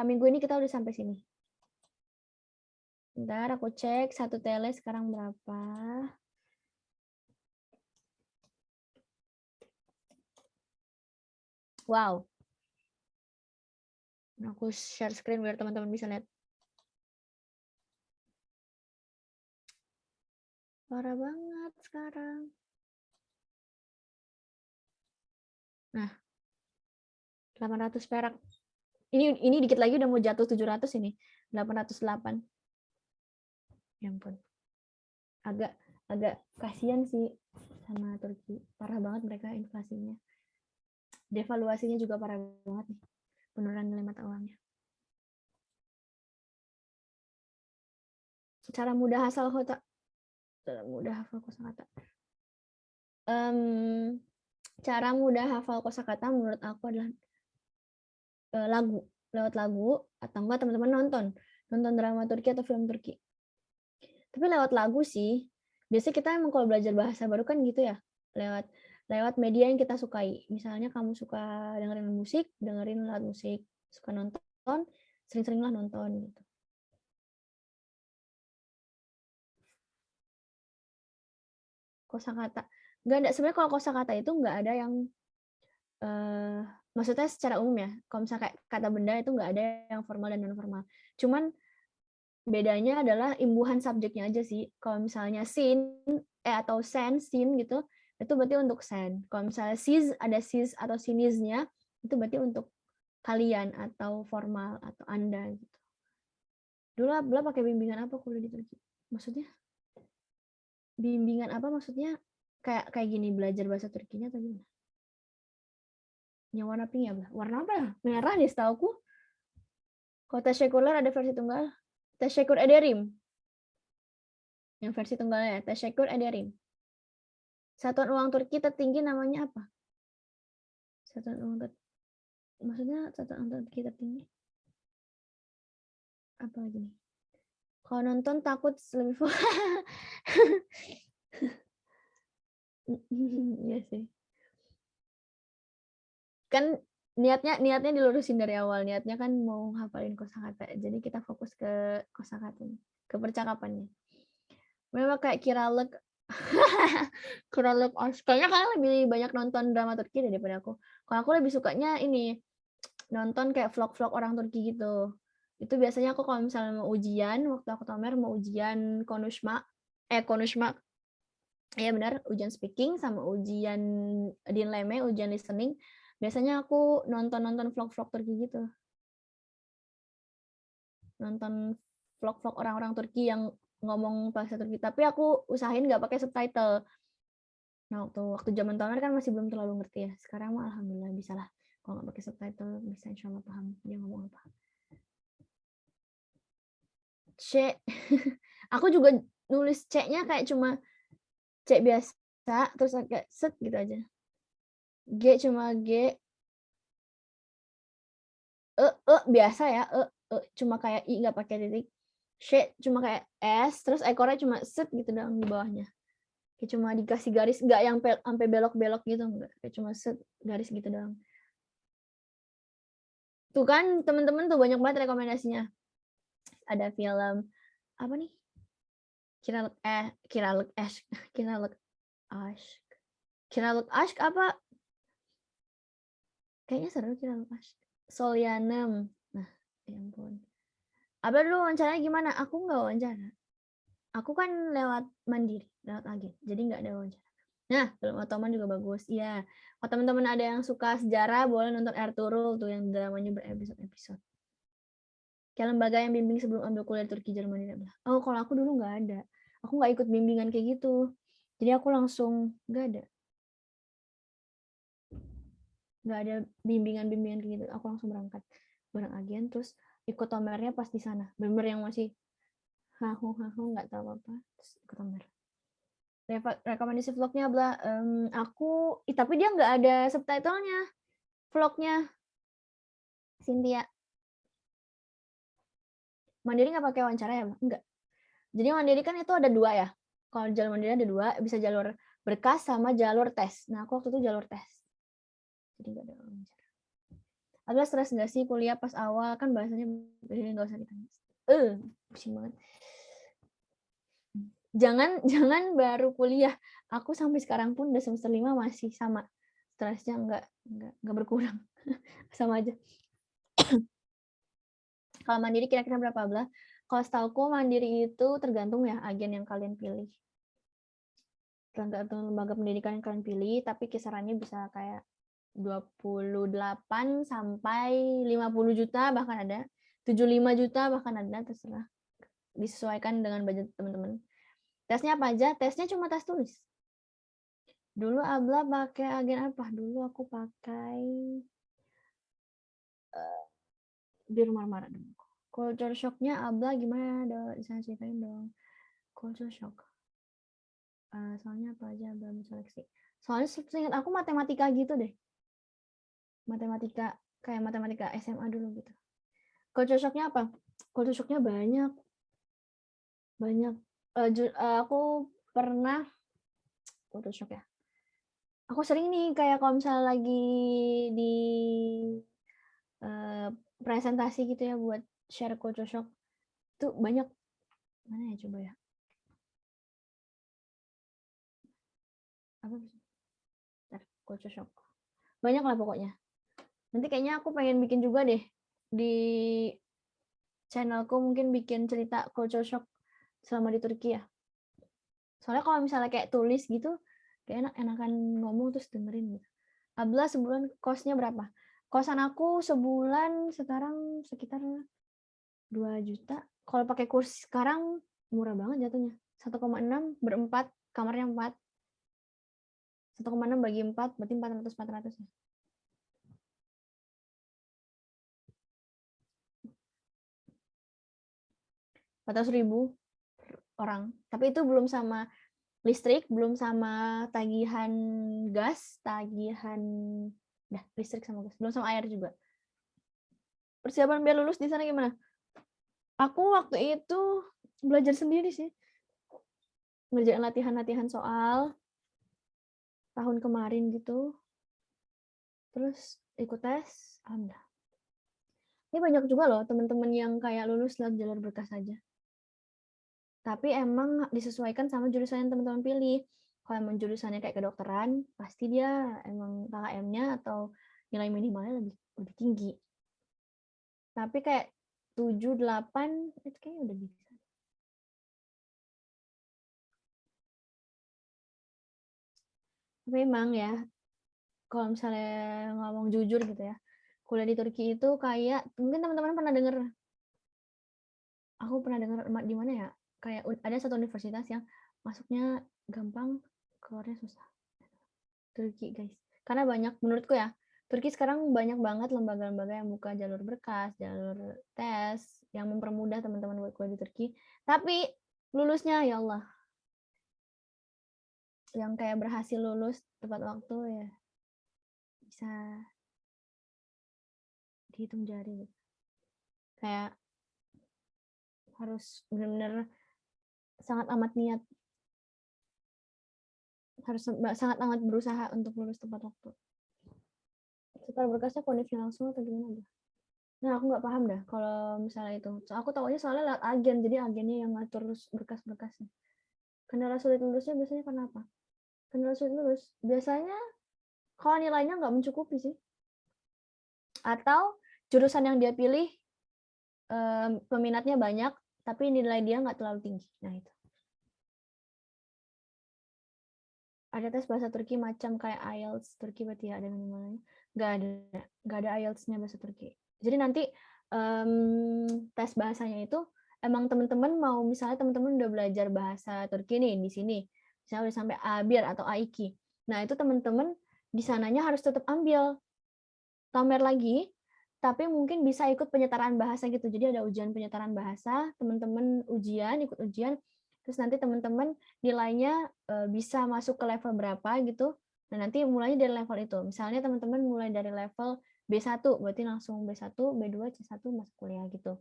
Minggu ini kita udah sampai sini. Bentar aku cek satu tele sekarang berapa. Wow. Aku share screen biar teman-teman bisa lihat. Parah banget sekarang. Nah, 800 perak. Ini dikit lagi udah mau jatuh 700 ini. 808. Ya ampun. Agak kasihan sih sama Turki. Parah banget mereka inflasinya. Devaluasinya juga parah banget nih. Penurunan nilai mata uangnya. Cara mudah hafal kosakata. Cara mudah hafal kosakata menurut aku adalah lagu, lewat lagu atau enggak teman-teman nonton drama Turki atau film Turki. Tapi lewat lagu sih. Biasanya kita emang kalau belajar bahasa baru kan gitu ya, lewat media yang kita sukai. Misalnya kamu suka dengerin musik, dengerin lagu musik. Suka nonton, sering-seringlah nonton gitu. Kosakata. Nggak ada, sebenarnya kalau kosakata itu nggak ada yang maksudnya secara umum ya. Kalau misalnya kayak kata benda itu nggak ada yang formal dan non formal. Cuman bedanya adalah imbuhan subjeknya aja sih. Kalau misalnya atau sin gitu, itu berarti untuk sen. Kalau misalnya ada sis atau sinisnya, itu berarti untuk kalian atau formal atau Anda gitu. Dulu Abla pakai bimbingan apa kuliah di Turki? Maksudnya bimbingan apa maksudnya? Kayak gini belajar bahasa Turkinya atau gimana? Yang warna pink ya, Abla? Warna apa ya? Merah deh setauku. Kalau tes sekuler ada versi tunggal. Teşekkür ederim. Yang versi tunggalnya, teşekkür ederim. Satuan uang Turki tertinggi namanya apa? Satuan uang Turki. Maksudnya satuan uang Turki tertinggi? Apa lagi nih? Kalau nonton takut lebih Iya sih. Kan niatnya dilurusin dari awal. Niatnya kan mau hafalin kosakata. Jadi kita fokus ke kosakatanya, ke percakapannya. Memang kayak Kiralek kayaknya kalian lebih banyak nonton drama Turki daripada aku. Kalau aku lebih sukanya ini nonton kayak vlog-vlog orang Turki gitu. Itu biasanya aku kalau misalnya mau ujian, waktu aku Tomer mau ujian konuşma, ya benar, ujian speaking sama ujian dinleme, ujian listening. Biasanya aku nonton vlog-vlog Turki gitu. Nonton vlog-vlog orang-orang Turki yang ngomong bahasa Turki, tapi aku usahain nggak pakai subtitle. Nah, waktu zaman Tomer kan masih belum terlalu ngerti ya. Sekarang mah alhamdulillah bisa lah. Kalau nggak pakai subtitle bisa insya Allah paham dia ngomong apa. C. Aku juga nulis C-nya kayak cuma C biasa, terus kayak set gitu aja. G cuma G. Biasa ya, cuma kayak I nggak pakai titik. C cuma kayak S, terus ekornya cuma set gitu doang di bawahnya. Kayak cuma dikasih garis, nggak yang sampai belok-belok gitu, nggak. Kayak cuma set garis gitu doang. Tuh kan temen-temen tuh banyak banget rekomendasinya. Ada film apa nih? Kiraluk Aşk apa? Kayaknya seru Kiraluk Aşk. Solyanem. Nah, ya ampun. Abah dulu wawancaranya gimana? Aku nggak wawancara. Aku kan lewat mandiri, lewat agen. Jadi nggak ada wawancara. Nah, film Ottoman juga bagus. Iya. Kalau teman-teman ada yang suka sejarah, boleh nonton Ertuğrul tuh yang dramanya berepisode-episode. Kayak lembaga yang bimbing sebelum ambil kuliah di Turki, Jerman. Oh, kalau aku dulu nggak ada. Aku nggak ikut bimbingan kayak gitu. Jadi aku langsung nggak ada. Nggak ada bimbingan kayak gitu. Aku langsung berangkat bareng agen, terus ikut tomernya pas di sana. Bener yang masih hahu nggak tahu apa, terus ikut tomer. Rekomendasi vlognya bla, tapi dia nggak ada subtitlenya vlognya Cynthia. Mandiri nggak pakai wawancara ya, enggak. Jadi Mandiri kan itu ada dua ya. Kalau jalur Mandiri ada dua, bisa jalur berkas sama jalur tes. Nah, aku waktu itu jalur tes. Jadi nggak ada wawancara. Agak stres nggak sih kuliah pas awal, kan bahasanya nggak usah ditanya. Pusing banget. Jangan baru kuliah. Aku sampai sekarang pun udah semester 5 masih sama. Stresnya nggak berkurang. Sama aja. Kalau mandiri kira-kira berapa belah? Kalau setauku mandiri itu tergantung ya agen yang kalian pilih. Tergantung lembaga pendidikan yang kalian pilih, tapi kisarannya bisa kayak 28 sampai 50 juta bahkan ada. 75 juta bahkan ada, terserah. Disesuaikan dengan budget teman-teman. Tesnya apa aja? Tesnya cuma tes tulis. Dulu Abla pakai agen apa? Dulu aku pakai Biru Marmara dulu. Culture shock-nya Abla gimana? Bisa ceritain dong. Culture shock. Soalnya apa aja belum seleksi. Soalnya seingat aku matematika gitu deh. Matematika, kayak matematika SMA dulu gitu. Culture shock-nya apa? Culture shock-nya banyak. Aku pernah culture shock ya. Aku sering nih kayak kalau misalnya lagi di presentasi gitu ya buat share culture shock. Itu banyak. Mana ya coba ya? Apa sih? Culture shock. Banyak lah pokoknya. Nanti kayaknya aku pengen bikin juga deh di channelku, mungkin bikin cerita culture shock selama di Turki ya. Soalnya kalau misalnya kayak tulis gitu, kayak enakan ngomong terus dengerin gitu. Abla sebulan kosnya berapa? Kosan aku sebulan sekarang sekitar 2 juta. Kalau pakai kursi sekarang murah banget jatuhnya. 1,6 berempat, kamarnya 4. 1,6 bagi 4 berarti 400 ya. 400.000 orang. Tapi itu belum sama listrik, belum sama tagihan gas, listrik sama gas, belum sama air juga. Persiapan biar lulus di sana gimana? Aku waktu itu belajar sendiri sih. Ngerjain latihan-latihan soal tahun kemarin gitu. Terus ikut tes, alhamdulillah. Ini banyak juga loh teman-teman yang kayak lulus lewat jalur berkas saja. Tapi emang disesuaikan sama jurusan yang teman-teman pilih. Kalau emang jurusannya kayak kedokteran, pasti dia emang KKM-nya atau nilai minimalnya lebih tinggi. Tapi kayak 7, 8 itu kayaknya udah bisa. Tapi emang ya, kalau misalnya ngomong jujur gitu ya, kuliah di Turki itu kayak, mungkin teman-teman pernah dengar, aku pernah dengar di mana ya, kayak ada satu universitas yang masuknya gampang, keluarnya susah. Turki guys, karena banyak, menurutku ya, Turki sekarang banyak banget lembaga-lembaga yang buka jalur berkas, jalur tes, yang mempermudah teman-teman buat kuliah di Turki. Tapi lulusnya ya Allah, yang kayak berhasil lulus tepat waktu ya bisa dihitung jari. Kayak harus benar-benar sangat amat niat, harus sangat amat berusaha untuk lulus tepat waktu. Setelah berkasnya kondisinya langsung atau gimana? Nah, aku nggak paham dah kalau misalnya itu. So, aku tahunya soalnya lewat agen, jadi agennya yang ngatur berkas-berkasnya. Kendala sulit lulusnya biasanya kenapa? Kendala sulit lulus biasanya kalau nilainya nggak mencukupi sih. Atau jurusan yang dia pilih peminatnya banyak, tapi nilai dia nggak terlalu tinggi. Nah, itu. Ada tes bahasa Turki macam kayak IELTS Turki berarti ya, ada minimalnya. Nggak ada IELTS-nya bahasa Turki. Jadi nanti tes bahasanya itu emang teman-teman mau, misalnya teman-teman udah belajar bahasa Turki nih di sini, misalnya udah sampai A1 atau A2. Nah, itu teman-teman di sananya harus tetap ambil tamer lagi, tapi mungkin bisa ikut penyetaraan bahasa gitu. Jadi ada ujian penyetaraan bahasa, teman-teman ikut ujian, terus nanti teman-teman nilainya bisa masuk ke level berapa gitu. Nah, nanti mulainya dari level itu. Misalnya teman-teman mulai dari level B1, berarti langsung B1, B2, C1 masuk kuliah gitu.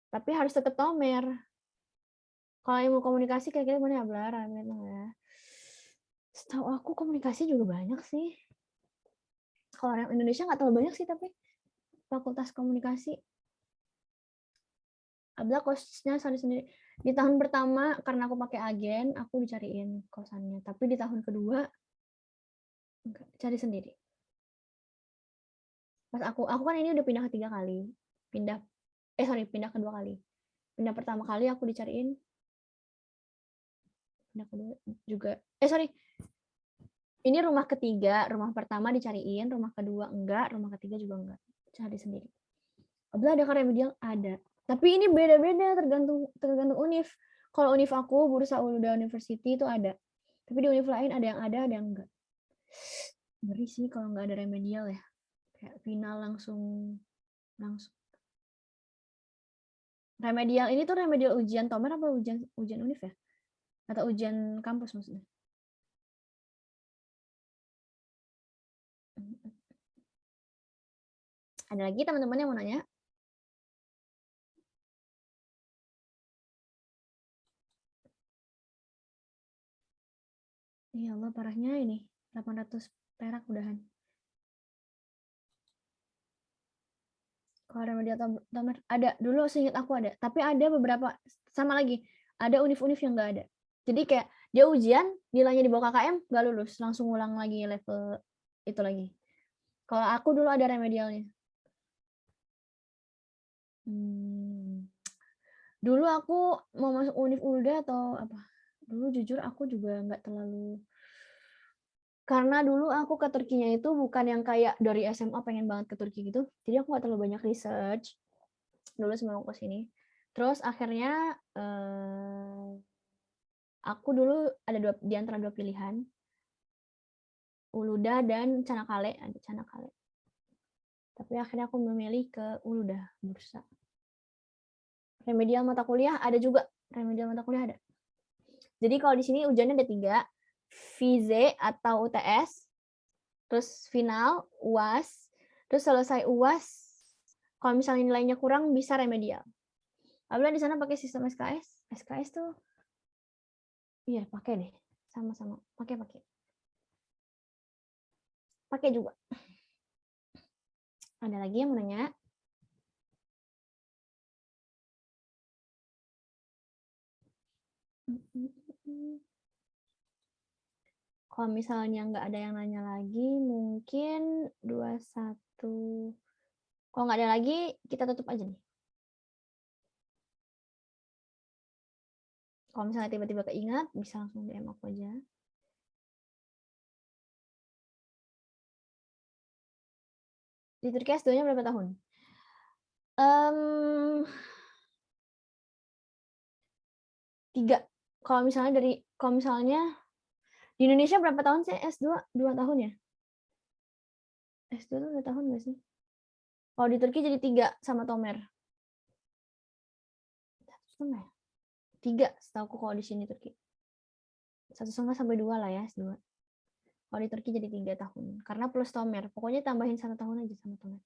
Tapi harus tetap tomer. Kalau ilmu komunikasi kayak gimana ya, Blara? Ya. Setahu aku komunikasi juga banyak sih. Kalau orang Indonesia nggak terlalu banyak sih, tapi fakultas komunikasi. Abla kosnya sendiri. Di tahun pertama karena aku pakai agen, aku dicariin kosannya. Tapi di tahun kedua enggak, cari sendiri. Pas aku kan ini udah pindah ketiga kali. Pindah kedua kali. Pindah pertama kali aku dicariin. Pindah kedua juga. Ini rumah ketiga, rumah pertama dicariin, rumah kedua enggak, rumah ketiga juga enggak. Cari sendiri. Abla ada remedial? Ada. Tapi ini beda-beda tergantung univ. Kalau univ aku, Bursa Uluda University itu ada. Tapi di univ lain ada yang enggak. Ngeri sih kalau nggak ada remedial ya. Kayak final langsung Remedial ini tuh remedial ujian Tomer apa ujian univ ya? Atau ujian kampus maksudnya? Ada lagi teman-teman yang mau nanya? Ya Allah, parahnya ini 800 perak udahan. Kalau remedial Tomer ada, dulu seingat aku ada, tapi ada beberapa sama lagi. Ada univ-univ yang nggak ada. Jadi kayak dia ujian, nilainya di bawah KKM nggak lulus, langsung ulang lagi level itu lagi. Kalau aku dulu ada remedialnya. Dulu aku mau masuk univ Ulda atau apa? Dulu jujur aku juga nggak terlalu, karena dulu aku ke Turkinya itu bukan yang kayak dari SMA pengen banget ke Turki gitu. Jadi aku nggak terlalu banyak research dulu sebelum aku sini. Terus akhirnya aku dulu ada di antara dua pilihan, Uluda dan Çanakkale, ada Çanakkale. Tapi akhirnya aku memilih ke Uluda Bursa. Remedial mata kuliah ada juga, remedial mata kuliah ada. Jadi kalau di sini ujiannya ada 3, VZ atau UTS, terus final, UAS, terus selesai UAS, kalau misalnya nilainya kurang bisa remedial. Apabila di sana pakai sistem SKS, SKS tuh, iya pakai deh, sama-sama, pakai juga. Ada lagi yang mau nanya? Kalau misalnya nggak ada yang nanya lagi, mungkin 21. Kalau nggak ada lagi, kita tutup aja nih. Kalau misalnya tiba-tiba keingat, bisa langsung DM aku aja. Di Turki S2-nya berapa tahun? 3. Kalau misalnya di Indonesia berapa tahun sih S2? 2 tahun ya? S2 tuh 2 tahun nggak sih? Kalau di Turki jadi 3 sama Tomer. 1,5 ya? 3 setahu kalau di sini Turki. 1,5 sampai 2 lah ya S2. Kalau di Turki jadi 3 tahun. Karena plus Tomer. Pokoknya tambahin 1 tahun aja sama Tomer.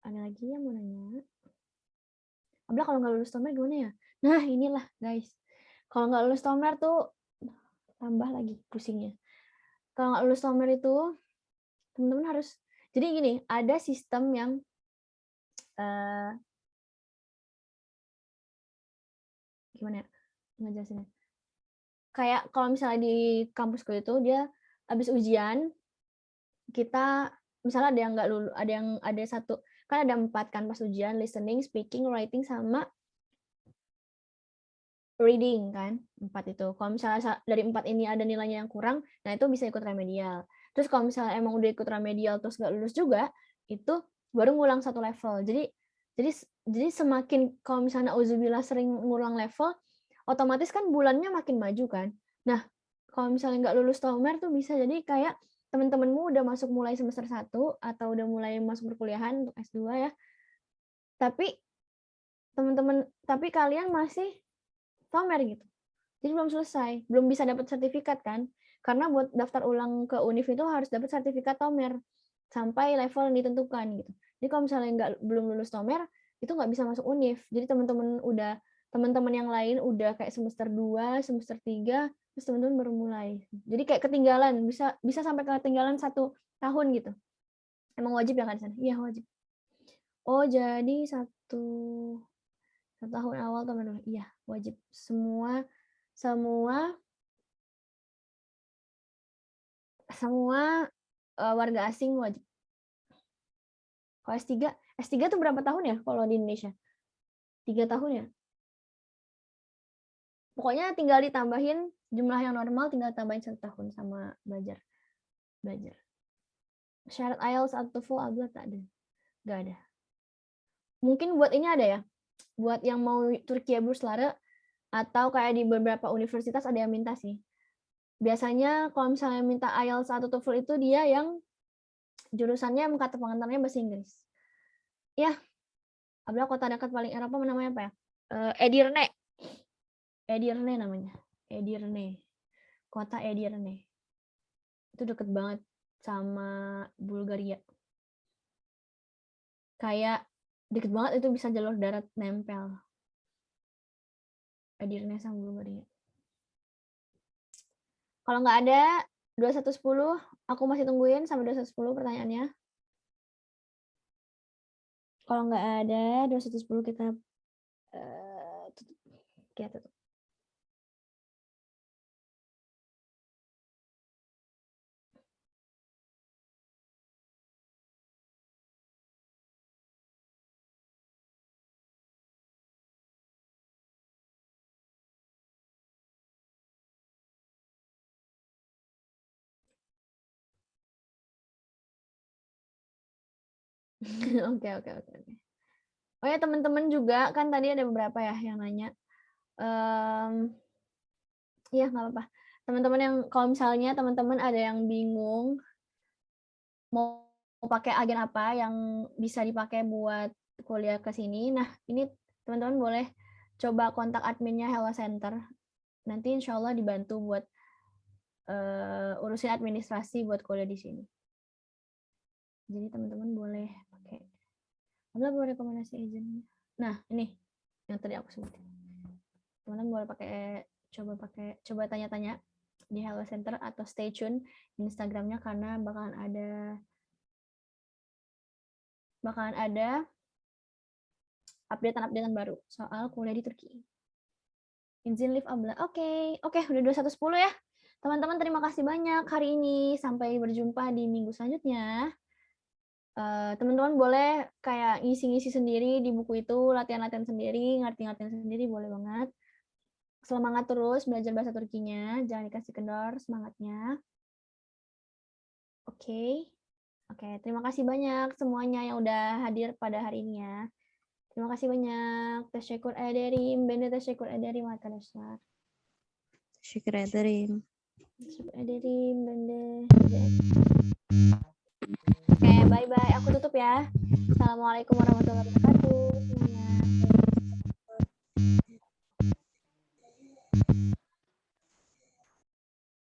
Ada lagi yang mau nanya? Abla kalau nggak lulus Tomer gimana ya? Nah inilah guys. Kalau nggak lulus Tomer tuh tambah lagi pusingnya. Kalau nggak lulus Tomer itu teman-teman harus, jadi gini, ada sistem yang gimana ya ngejelasinnya, kayak kalau misalnya di kampusku itu dia habis ujian, kita misalnya ada yang nggak lulus, ada satu, kan ada 4 kan pas ujian, listening, speaking, writing, sama reading kan, 4 itu. Kalau misalnya dari 4 ini ada nilainya yang kurang, nah itu bisa ikut remedial. Terus kalau misalnya emang udah ikut remedial terus nggak lulus juga, itu baru ngulang 1 level. Jadi semakin kalau misalnya auzubillah sering ngulang level, otomatis kan bulannya makin maju kan. Nah, kalau misalnya nggak lulus Tomer tuh bisa jadi kayak teman-temanmu udah masuk mulai semester 1 atau udah mulai masuk perkuliahan untuk S2 ya. Tapi kalian masih Tomer gitu. Jadi belum selesai, belum bisa dapat sertifikat kan? Karena buat daftar ulang ke univ itu harus dapat sertifikat Tomer sampai level yang ditentukan gitu. Jadi kalau misalnya belum lulus Tomer, itu nggak bisa masuk univ. Jadi teman-teman yang lain udah kayak semester 2, semester 3, terus teman-teman baru mulai. Jadi kayak ketinggalan, bisa sampai ketinggalan 1 tahun gitu. Emang wajib ya kan di sana? Iya wajib. Oh jadi satu tahun awal Tomer. Iya wajib. Semua warga asing wajib. Kalau S3 tuh berapa tahun ya kalau di Indonesia? 3 tahun ya? Pokoknya tinggal ditambahin jumlah yang normal, tinggal tambahin 1 tahun sama belajar. Syarat IELTS atau TOEFL Abla tak ada. Gak ada. Mungkin buat ini ada ya, buat yang mau Turkiye Burslara atau kayak di beberapa universitas ada yang minta sih. Biasanya kalau misalnya minta IELTS atau TOEFL itu dia yang jurusannya kata pengantarnya bahasa Inggris. Ya, Abla kota dekat paling Eropa namanya apa ya? Edirne. Edirne namanya. Edirne. Kota Edirne. Itu deket banget sama Bulgaria. Kayak deket banget, itu bisa jalur darat nempel. Edirne sama Bulgaria. Kalau nggak ada 2110, aku masih tungguin sampai 2110 pertanyaannya. Kalau nggak ada 2110 kita tutup. Kita tutup. Oke. Oh ya, teman-teman juga kan tadi ada beberapa ya yang nanya. Iya, nggak apa-apa. Teman-teman yang kalau misalnya teman-teman ada yang bingung mau pakai agen apa yang bisa dipakai buat kuliah ke sini. Nah, ini teman-teman boleh coba kontak adminnya Hello Center. Nanti insya Allah dibantu buat urusin administrasi buat kuliah di sini. Jadi teman-teman boleh pakai. Abla boleh rekomendasi agennya. Nah, ini yang tadi aku sebutin. Teman-teman boleh coba tanya-tanya di Hello Center atau stay tune di Instagramnya karena bakalan ada updatean baru soal kuliah di Turki. Izin live Abla. Oke, udah 2110 ya. Teman-teman terima kasih banyak hari ini. Sampai berjumpa di minggu selanjutnya. Teman-teman boleh kayak ngisi-ngisi sendiri di buku itu, latihan-latihan sendiri, ngerti-ngertiin sendiri, boleh banget. Semangat terus belajar bahasa Turkinya, jangan dikasih kendor semangatnya. Oke, terima kasih banyak semuanya yang udah hadir pada hari ini ya. Terima kasih banyak. Teşekkür ederim. Ben de teşekkür ederim arkadaşlar. Syukur ederim. Teşekkür ederim. Ben de. Oke, bye-bye. Aku tutup ya. Assalamualaikum warahmatullahi wabarakatuh semuanya.